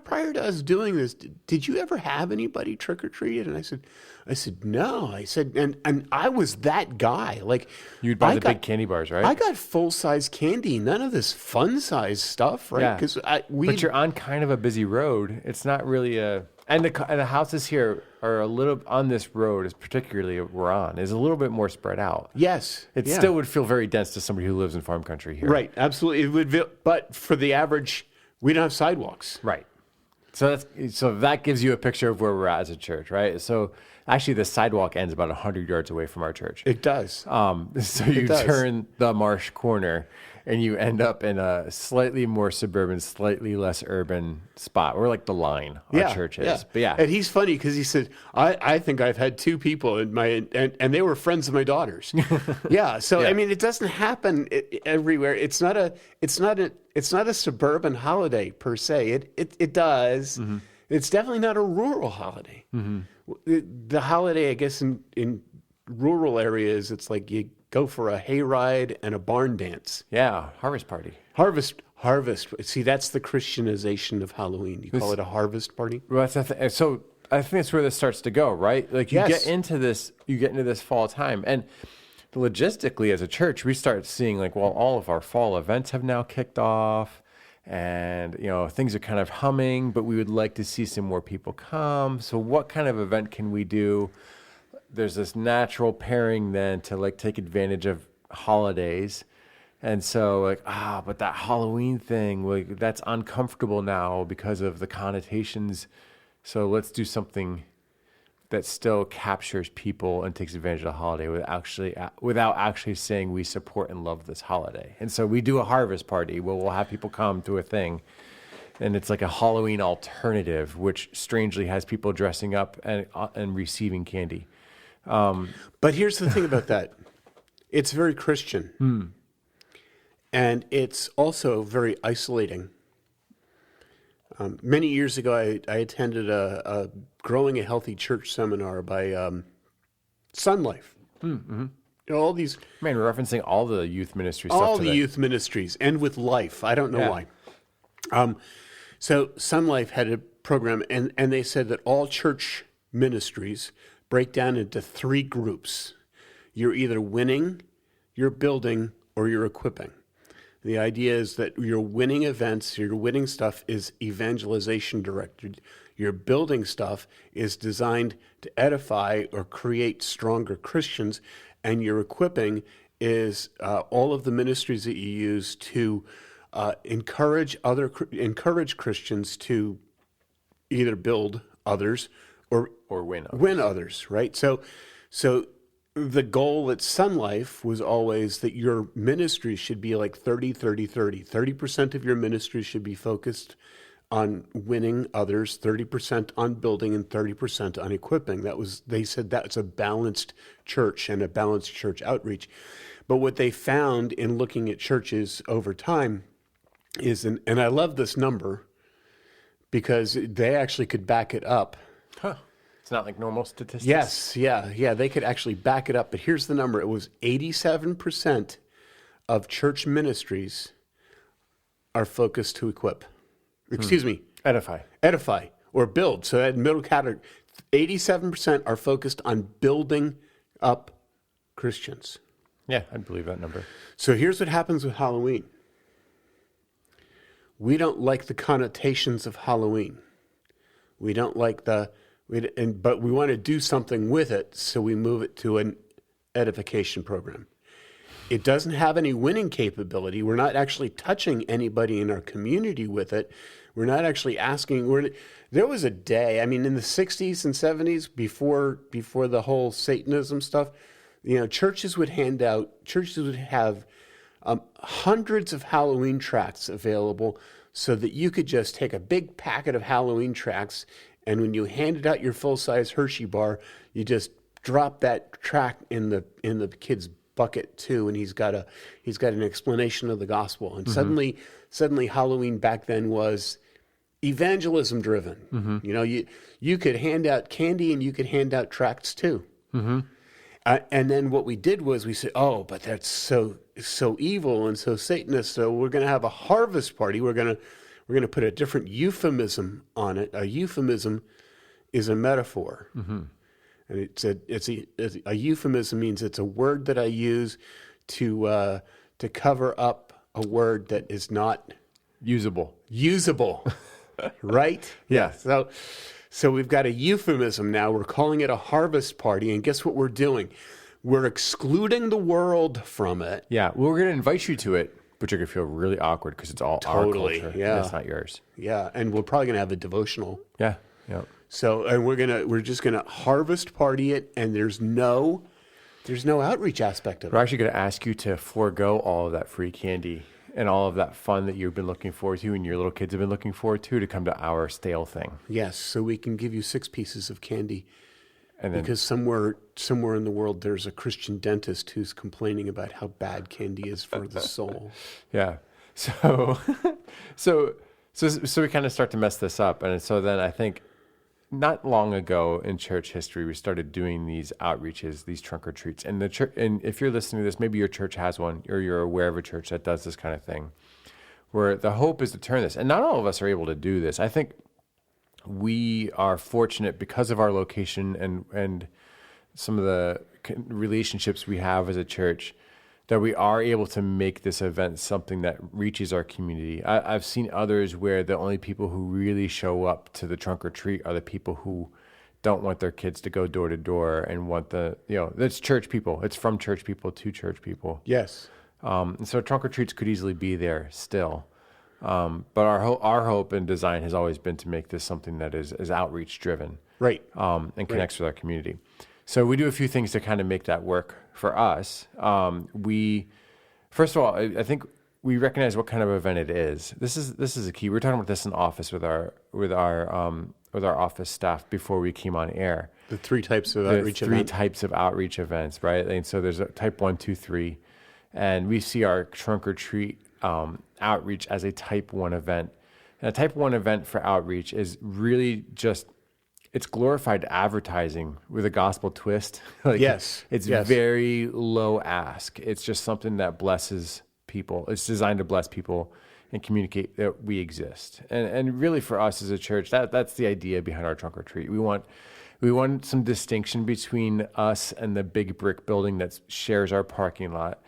prior to us doing this, did you ever have anybody trick or treated? And I said no. I said, and I was that guy. Like You'd buy the big candy bars, right? I got full size candy, none of this fun size stuff, right? Yeah. Because But you're on kind of a busy road. It's not really and the houses here are a little on this road, is particularly we're on, is a little bit more spread out. Yes, It yeah. still would feel very dense to somebody who lives in farm country here. Right, absolutely. It would, but for the average, we don't have sidewalks. Right. So that gives you a picture of where we're at as a church, right? So actually, the sidewalk ends about 100 yards away from our church. It does. So you does. turn the marsh corner, and you end up in a slightly more suburban, slightly less urban spot. We're like the line our church is. Yeah. But yeah, And he's funny because he said, I think I've had two people in and they were friends of my daughter's. Yeah. So, Yeah. I mean, it doesn't happen everywhere. It's not a suburban holiday per se. It does. Mm-hmm. It's definitely not a rural holiday. Mm-hmm. The holiday, I guess, in rural areas, it's like you go for a hayride and a barn dance. yeah, harvest party. Harvest. See, that's the Christianization of Halloween. You call it a harvest party? Well, so I think that's where this starts to go, right? Like you Yes. get into this fall time, and logistically as a church, we start seeing like, well, all of our fall events have now kicked off, and things are kind of humming, but we would like to see some more people come. So what kind of event can we do? There's this natural pairing then to like take advantage of holidays. And so but that Halloween thing, like that's uncomfortable now because of the connotations. So let's do something that still captures people and takes advantage of the holiday without actually saying we support and love this holiday. And so we do a harvest party where we'll have people come to a thing, and it's like a Halloween alternative, which strangely has people dressing up and receiving candy. But here's the thing about that. It's very Christian. And it's also very isolating. Many years ago, I attended a Growing a Healthy Church seminar by Sun Life. Mm-hmm. All these... Man, we're referencing all the youth ministry stuff All today. the youth ministries, and with Life. I don't know why. So Sun Life had a program, and they said that all church ministries break down into three groups. You're either winning, you're building, or you're equipping. The idea is that your winning events, your winning stuff is evangelization directed. Your building stuff is designed to edify or create stronger Christians. And your equipping is all of the ministries that you use to encourage Christians to either build others or win others, right? So the goal at Sun Life was always that your ministry should be like 30, 30, 30. 30% of your ministry should be focused on winning others, 30% on building, and 30% on equipping. They said that's a balanced church and a balanced church outreach. But what they found in looking at churches over time is, and I love this number because they actually could back it up. Huh. It's not like normal statistics? Yes, yeah, they could actually back it up. But here's the number. It was 87% of church ministries are focused to equip. Excuse me. Edify. Edify or build. So that middle category, 87% are focused on building up Christians. Yeah, I believe that number. So here's what happens with Halloween. We don't like the connotations of Halloween. We don't like but we want to do something with it, so we move it to an edification program. It doesn't have any winning capability. We're not actually touching anybody in our community with it. We're not actually asking. There was a day, I mean, in the 60s and 70s, before the whole Satanism stuff, churches would have hundreds of Halloween tracts available so that you could just take a big packet of Halloween tracts, and when you handed out your full-size Hershey bar, you just drop that tract in the kid's bucket too, and he's got an explanation of the gospel. And suddenly Halloween back then was evangelism driven. Mm-hmm. You could hand out candy and you could hand out tracts too. Mm-hmm. And then what we did was we said, oh, but that's so evil and so Satanist. So we're going to have a harvest party. We're going to put a different euphemism on it. A euphemism is a metaphor. Mm-hmm. And a euphemism means it's a word that I use to cover up a word that is not usable, right? Yeah. So we've got a euphemism now. We're calling it a harvest party, and guess what we're doing? We're excluding the world from it. Yeah. Well, we're going to invite you to it, but you're going to feel really awkward because it's all totally, our culture. Yeah, and it's not yours. Yeah, and we're probably going to have a devotional. Yeah. Yeah. So, and we're just gonna harvest party it, and there's no outreach aspect of it. We're actually going to ask you to forego all of that free candy and all of that fun that you've been looking forward to and your little kids have been looking forward to come to our stale thing. Yes, so we can give you 6 pieces of candy, and then, because somewhere in the world there's a Christian dentist who's complaining about how bad candy is for the soul. Yeah. So we kind of start to mess this up, and so then I think, not long ago in church history, we started doing these outreaches, these trunk or treats. And the church, and if you're listening to this, maybe your church has one, or you're aware of a church that does this kind of thing, where the hope is to turn this. And not all of us are able to do this. I think we are fortunate because of our location and some of the relationships we have as a church, that we are able to make this event something that reaches our community. I've seen others where the only people who really show up to the trunk or treat are the people who don't want their kids to go door to door and want that's church people. It's from church people to church people. Yes. And so trunk or treats could easily be there still. But our hope and design has always been to make this something that is outreach driven. Right. And connects with our community. So we do a few things to kind of make that work for us. First of all, I think we recognize what kind of event it is. This is a key. We were talking about this in office with our office staff before we came on air. The 3 types of outreach events. 3 types of outreach events, right? And so there's a type 1, 2, 3, and we see our trunk or treat outreach as a type 1 event. And a type 1 event for outreach is really just, it's glorified advertising with a gospel twist. It's very low ask. It's just something that blesses people. It's designed to bless people and communicate that we exist. And really for us as a church, that's the idea behind our trunk or treat. We want some distinction between us and the big brick building that shares our parking lot.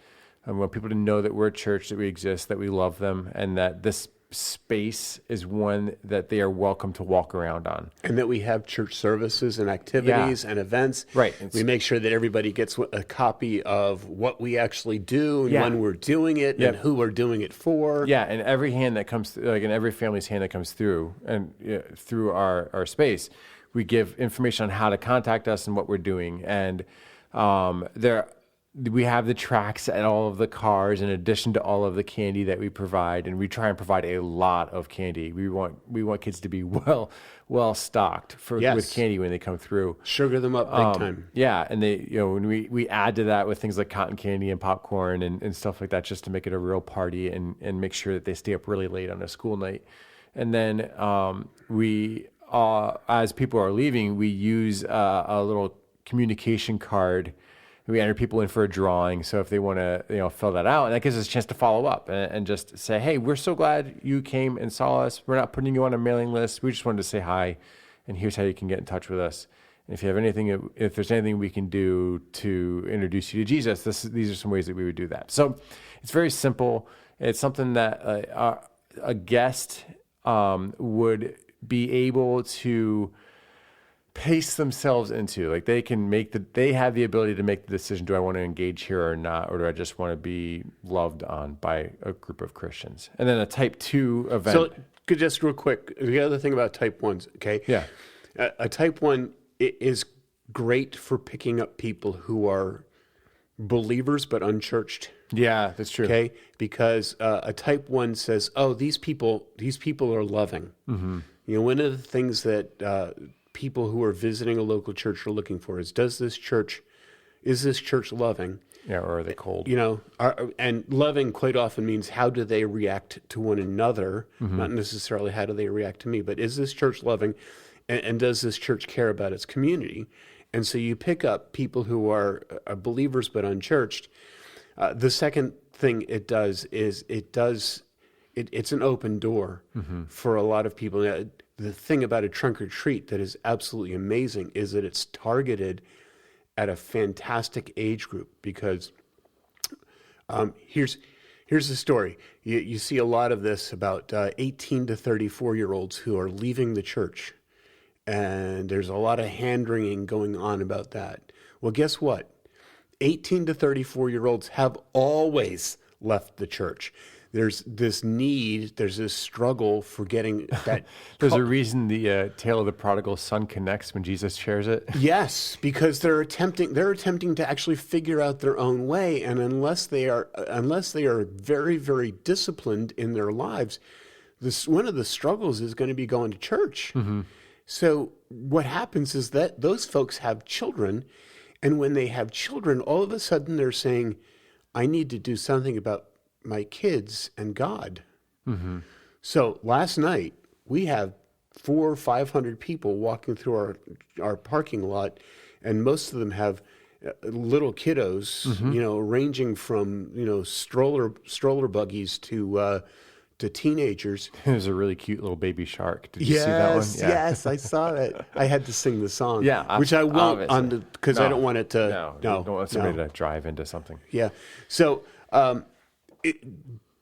And we want people to know that we're a church, that we exist, that we love them, and that this space is one that they are welcome to walk around on. And that we have church services and activities and events. Right. We make sure that everybody gets a copy of what we actually do and when we're doing it and who we're doing it for. Yeah, and every hand that comes through, in every family's hand that comes through and through our space, we give information on how to contact us and what we're doing. And we have the tracks at all of the cars in addition to all of the candy that we provide, and we try and provide a lot of candy. We want kids to be well stocked with candy when they come through. Sugar them up big time. Yeah, and they when we add to that with things like cotton candy and popcorn and stuff like that, just to make it a real party and make sure that they stay up really late on a school night. And then we as people are leaving, we use a little communication card. We enter people in for a drawing, so if they want to, fill that out, and that gives us a chance to follow up and just say, hey, we're so glad you came and saw us. We're not putting you on a mailing list. We just wanted to say hi and here's how you can get in touch with us. And if you have anything, if there's anything we can do to introduce you to Jesus, these are some ways that we would do that. So it's very simple. It's something that a guest would be able to pace themselves into. Like they have the ability to make the decision, do I want to engage here or not, or do I just want to be loved on by a group of Christians? And then a type 2 event. So just real quick, the other thing about type 1s, okay? Yeah. A type 1 is great for picking up people who are believers but unchurched. Yeah, that's true. Okay, because a type 1 says, "Oh, these people are loving." Mm-hmm. You know, one of the things that people who are visiting a local church are looking for is is this church loving? Yeah, or are they cold? You know, and loving quite often means how do they react to one another, not necessarily how do they react to me, but is this church loving, and does this church care about its community? And so you pick up people who are believers but unchurched. The second thing it does is it's an open door for a lot of people. Now, the thing about a trunk or treat that is absolutely amazing is that it's targeted at a fantastic age group, because here's the story. You see a lot of this about 18 to 34-year-olds who are leaving the church, and there's a lot of hand-wringing going on about that. Well, guess what? 18 to 34-year-olds have always left the church. There's this need, there's this struggle for getting that. There's a reason the tale of the prodigal son connects when Jesus shares it. Yes, because they're attempting to actually figure out their own way, and unless they are very, very disciplined in their lives, one of the struggles is going to be going to church. Mm-hmm. So what happens is that those folks have children, and when they have children, all of a sudden they're saying, I need to do something about my kids and God. Mm-hmm. So last night we have 400 or 500 people walking through our parking lot, and most of them have little kiddos, ranging from stroller buggies to teenagers. There's a really cute little baby shark. Did you see that one? Yeah. Yes, I saw that. I had to sing the song. Yeah, which I won't because I don't want it to. No, you don't want somebody to drive into something. Yeah. So,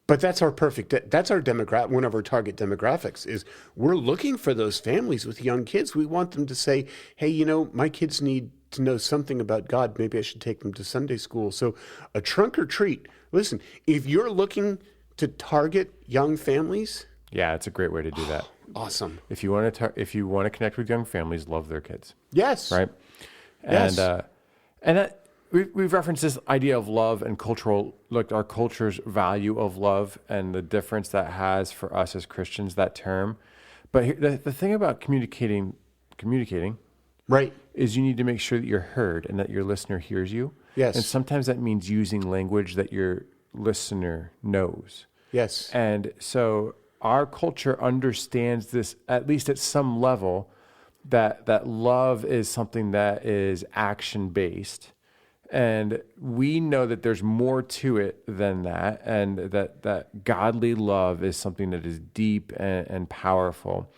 but that's our demographic. One of our target demographics is we're looking for those families with young kids. We want them to say, hey, my kids need to know something about God. Maybe I should take them to Sunday school. So a trunk or treat. Listen, if you're looking to target young families, yeah, it's a great way to do that. Awesome. If you want to connect with young families, love their kids. Yes. Right. Yes. And we've referenced this idea of love and our culture's value of love and the difference that has for us as Christians, that term. But the thing about communicating, right, is you need to make sure that you're heard and that your listener hears you. Yes. And sometimes that means using language that your listener knows. Yes. And so our culture understands this, at least at some level, that love is something that is action-based. And we know that there's more to it than that, and that godly love is something that is deep and powerful.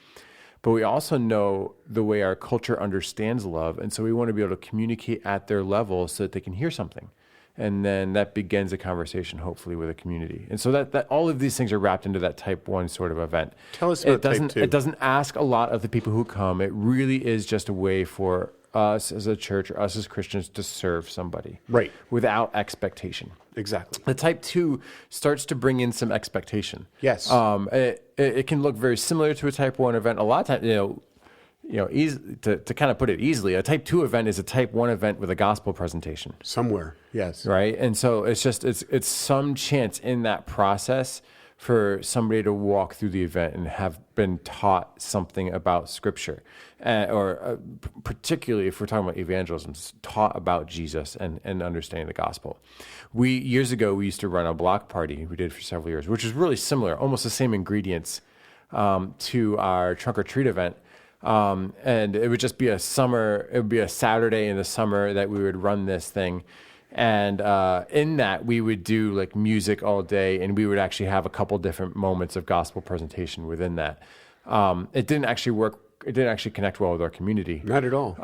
But we also know the way our culture understands love, and so we want to be able to communicate at their level so that they can hear something. And then that begins a conversation, hopefully, with a community. And so that all of these things are wrapped into that type 1 sort of event. Tell us about type 2. It doesn't ask a lot of the people who come. It really is just a way for us as a church or us as Christians to serve somebody. Right. Without expectation. Exactly. The type 2 starts to bring in some expectation. Yes. It can look very similar to a type 1 event. A lot of times, easy, to kind of put it easily, a type 2 event is a type 1 event with a gospel presentation. Somewhere, yes. Right? And so it's some chance in that process for somebody to walk through the event and have been taught something about Scripture. Or particularly if we're talking about evangelism, taught about Jesus and understanding the gospel. Years ago, we used to run a block party. We did for several years, which was really similar, almost the same ingredients to our trunk or treat event. And it would just be it would be a Saturday in the summer that we would run this thing. And in that, we would do like music all day, and we would actually have a couple different moments of gospel presentation within that. It didn't actually work it didn't actually connect well with our community. Not at all.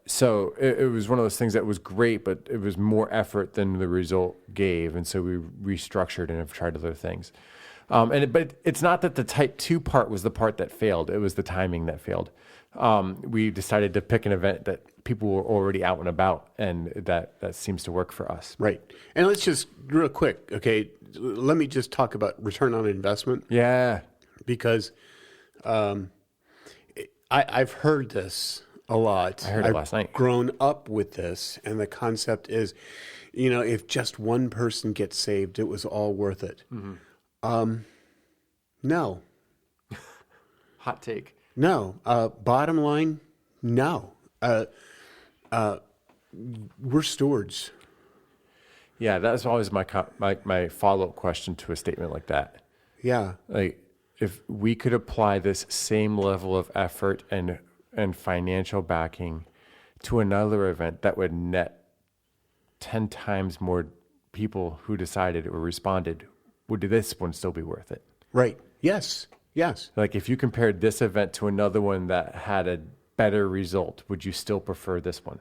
So it was one of those things that was great, but it was more effort than the result gave. And so we restructured and have tried other things. But it's not that the type 2 part was the part that failed. It was the timing that failed. We decided to pick an event that people were already out and about, and that seems to work for us. Right. And let's just real quick, okay, let me just talk about return on investment. Yeah. Because I've heard this a lot. I heard it last night. I've grown up with this, and the concept is, if just one person gets saved, it was all worth it. Mm-hmm. No. Hot take. No. Bottom line, no. We're stewards. Yeah, that's always my follow-up question to a statement like that. Yeah. Like, if we could apply this same level of effort and financial backing to another event that would net 10 times more people who decided or responded, would this one still be worth it? Right. Yes. Yes. Like, if you compared this event to another one that had a better result, would you still prefer this one?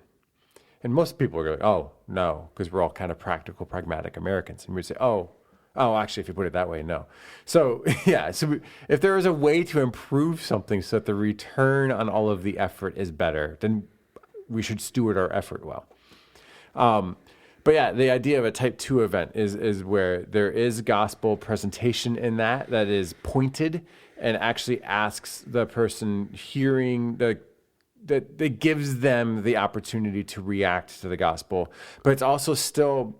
And most people are like, oh, no, because we're all kind of practical, pragmatic Americans. And we'd say, oh, actually, if you put it that way, no. So, yeah, if there is a way to improve something so that the return on all of the effort is better, then we should steward our effort well. But yeah, the idea of a type 2 event is where there is gospel presentation in that is pointed and actually asks the person hearing that gives them the opportunity to react to the gospel. But it's also still,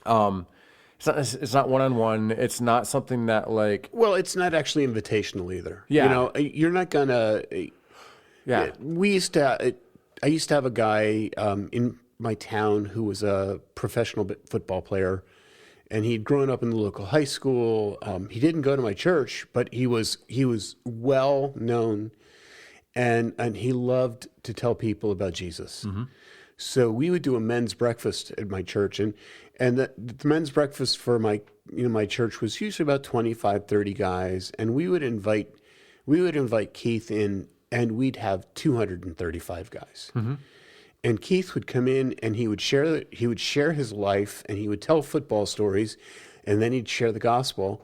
it's not one-on-one. It's not something that like... Well, it's not actually invitational either. Yeah. You're not going to... Yeah. I used to have a guy in my town who was a professional football player, and he'd grown up in the local high school. He didn't go to my church, but he was well known, and he loved to tell people about Jesus. Mm-hmm. So we would do a men's breakfast at my church, and the men's breakfast for my church was usually about 25, 30 guys, and we would invite Keith in, and we'd have 235 guys. Mm-hmm. And Keith would come in and he would share his life, and he would tell football stories, and then he'd share the gospel.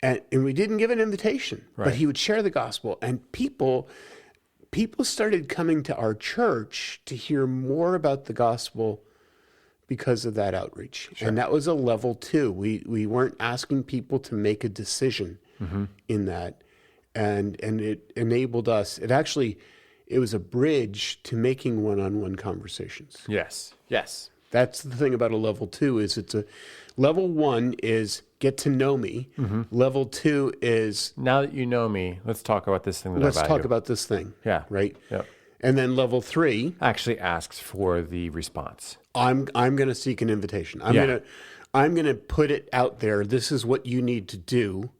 And we didn't give an invitation, right, but he would share the gospel, and people started coming to our church to hear more about the gospel because of that outreach. Sure. And that was a level 2. We weren't asking people to make a decision mm-hmm. in that. And it enabled us. It was a bridge to making one-on-one conversations. Yes. Yes. That's the thing about a level 2 is it's a level 1 is get to know me. Mm-hmm. Level 2 is now that you know me, let's talk about this thing that I value. Let's talk about this thing. Yeah. Right? Yep. And then level 3 actually asks for the response. I'm going to seek an invitation. I'm going to put it out there. This is what you need to do,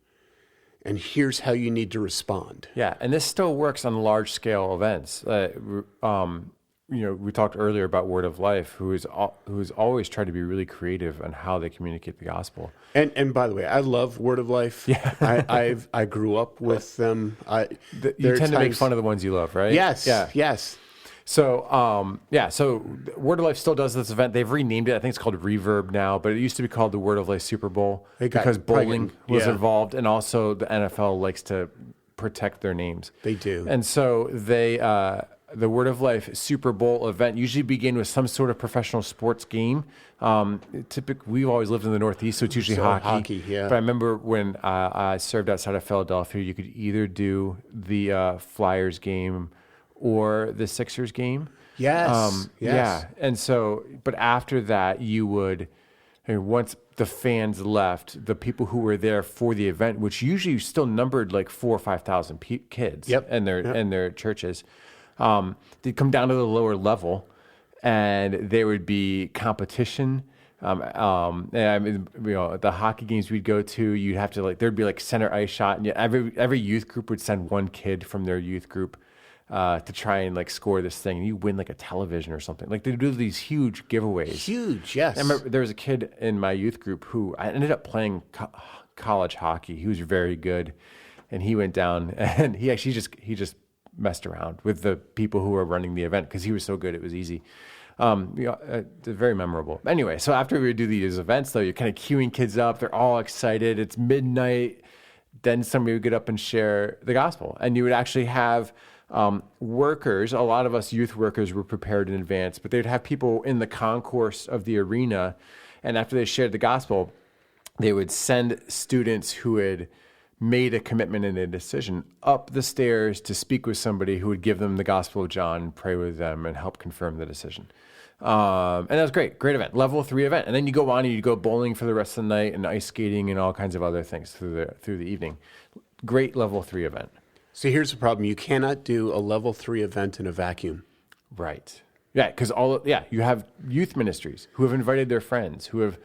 and here's how you need to respond. Yeah, and this still works on large scale events. We talked earlier about Word of Life, who's always tried to be really creative on how they communicate the gospel. And by the way, I love Word of Life. Yeah, I grew up with them. You tend to make fun of the ones you love, right? Yes. Yeah. Yes. So, so Word of Life still does this event. They've renamed it. I think it's called Reverb now, but it used to be called the Word of Life Super Bowl because bowling was involved, and also the NFL likes to protect their names. They do. And so the Word of Life Super Bowl event usually begin with some sort of professional sports game. Typically, we've always lived in the Northeast, so it's usually hockey. Yeah. But I remember when I served outside of Philadelphia, you could either do the Flyers game or the Sixers game. Yes. Yes. Yeah. And so, but after that, you would, once the fans left, the people who were there for the event, which usually still numbered like 4,000 or 5,000 kids in their churches, they'd come down to the lower level, and there would be competition. The hockey games we'd go to, you'd have to there'd be like center ice shot, and every youth group would send one kid from their youth group to try and score this thing, and you win like a television or something. They do these huge giveaways. Huge, yes. I remember there was a kid in my youth group who I ended up playing college hockey. He was very good. and he went down and he just messed around with the people who were running the event because he was so good it was easy. Very memorable. Anyway, so after we do these events, though, you're kind of queuing kids up. They're all excited. It's midnight. Then somebody would get up and share the gospel, and you would actually have workers. A lot of us youth workers were prepared in advance, but they'd have people in the concourse of the arena, and after they shared the gospel, they would send students who had made a commitment and a decision up the stairs to speak with somebody who would give them the Gospel of John and pray with them and help confirm the decision. And that was great event, level 3 event. And then you go on and you go bowling for the rest of the night and ice skating and all kinds of other things through the evening. Great level 3 event. So here's the problem. You cannot do a level 3 event in a vacuum. Right. Yeah, because you have youth ministries who have invited their friends, who have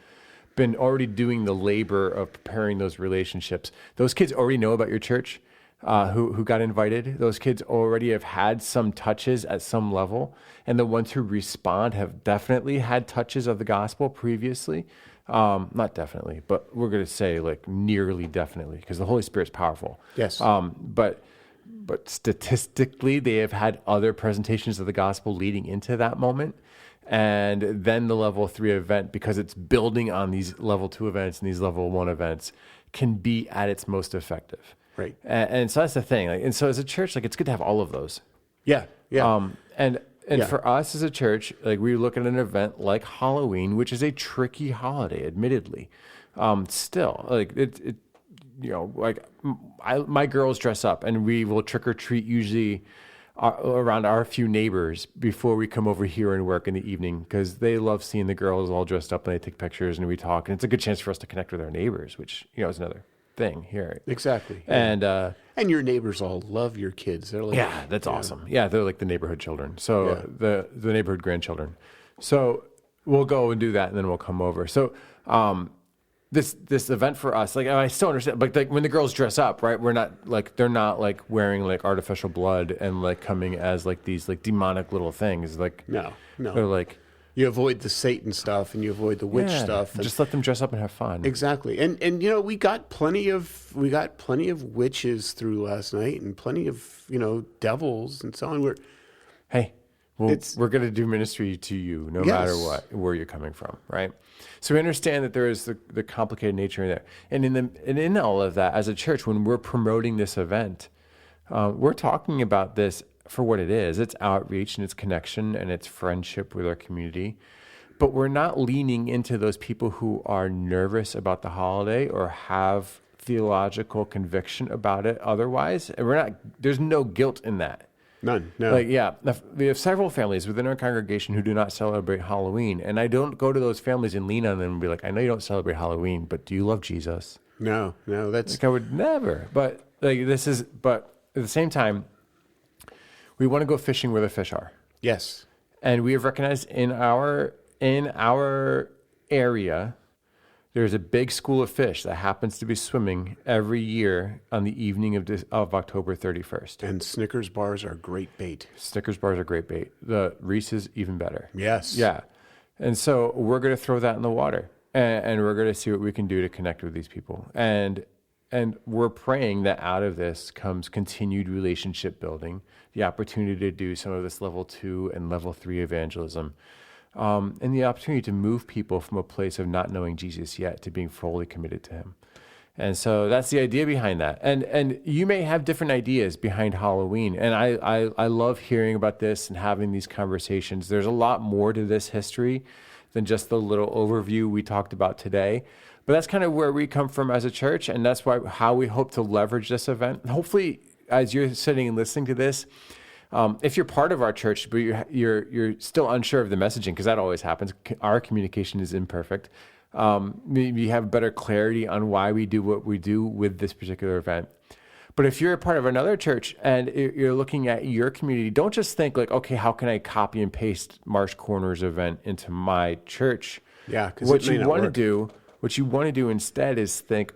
been already doing the labor of preparing those relationships. Those kids already know about your church, who got invited. Those kids already have had some touches at some level, and the ones who respond have definitely had touches of the gospel previously. Not definitely, but we're going to say like nearly definitely, because the Holy Spirit's powerful. Yes. But statistically, they have had other presentations of the gospel leading into that moment. And then the level 3 event, because it's building on these level 2 events and these level 1 events, can be at its most effective. Right. And so that's the thing. And so as a church, it's good to have all of those. Yeah. Yeah. And for us as a church, we look at an event like Halloween, which is a tricky holiday, admittedly. Still, my girls dress up, and we will trick or treat usually around our few neighbors before we come over here and work in the evening, because they love seeing the girls all dressed up and they take pictures and we talk, and it's a good chance for us to connect with our neighbors, which is another thing here. Exactly. Yeah. And your neighbors all love your kids. They're like, that's awesome. Yeah, they're like the neighborhood children. So the neighborhood grandchildren. So we'll go and do that, and then we'll come over. So this event for us, I still understand, but when the girls dress up, right? They're not wearing artificial blood and coming as these demonic little things. No. They're you avoid the Satan stuff and you avoid the witch stuff. Just let them dress up and have fun. Exactly. And we got plenty of witches through last night, and plenty of devils and so on. We're going to do ministry to you no matter where you're coming from, right? So we understand that there is the complicated nature in there. And in all of that, as a church, when we're promoting this event, we're talking about this for what it is. It's outreach and it's connection and it's friendship with our community. But we're not leaning into those people who are nervous about the holiday or have theological conviction about it otherwise. And there's no guilt in that. None. No. We have several families within our congregation who do not celebrate Halloween, and I don't go to those families and lean on them and be like, I know you don't celebrate Halloween, but do you love Jesus? No, that's... I would never. But but at the same time, we want to go fishing where the fish are. Yes. And we have recognized in our area, there's a big school of fish that happens to be swimming every year on the evening of October 31st. And Snickers bars are great bait. Snickers bars are great bait. The Reese's even better. Yes. Yeah. And so we're going to throw that in the water, and we're going to see what we can do to connect with these people. And we're praying that out of this comes continued relationship building, the opportunity to do some of this level 2 and level 3 evangelism. And the opportunity to move people from a place of not knowing Jesus yet to being fully committed to him. And so that's the idea behind that. And you may have different ideas behind Halloween. And I love hearing about this and having these conversations. There's a lot more to this history than just the little overview we talked about today. But that's kind of where we come from as a church. And that's how we hope to leverage this event. Hopefully, as you're sitting and listening to this, if you're part of our church, but you're still unsure of the messaging, because that always happens. Our communication is imperfect. Maybe you have better clarity on why we do what we do with this particular event. But if you're a part of another church and you're looking at your community, don't just think okay, how can I copy and paste Marsh Corners event into my church? Yeah, because what you want to do instead is think,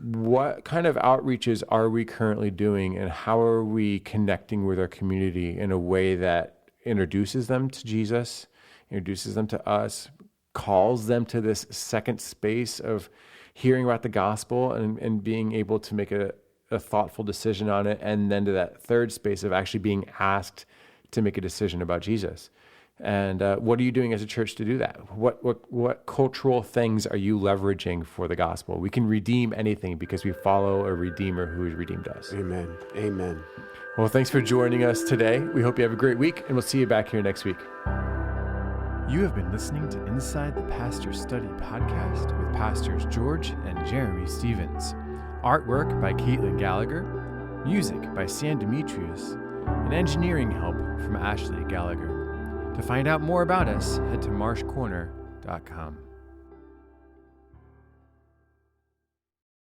what kind of outreaches are we currently doing, and how are we connecting with our community in a way that introduces them to Jesus, introduces them to us, calls them to this second space of hearing about the gospel and being able to make a thoughtful decision on it, and then to that third space of actually being asked to make a decision about Jesus. And what are you doing as a church to do that? What cultural things are you leveraging for the gospel? We can redeem anything because we follow a Redeemer who has redeemed us. Amen. Amen. Well, thanks for joining us today. We hope you have a great week, and we'll see you back here next week. You have been listening to Inside the Pastor Study podcast with Pastors George and Jeremy Stevens. Artwork by Caitlin Gallagher, music by Sam Demetrius, and engineering help from Ashley Gallagher. To find out more about us, head to marshcorner.com.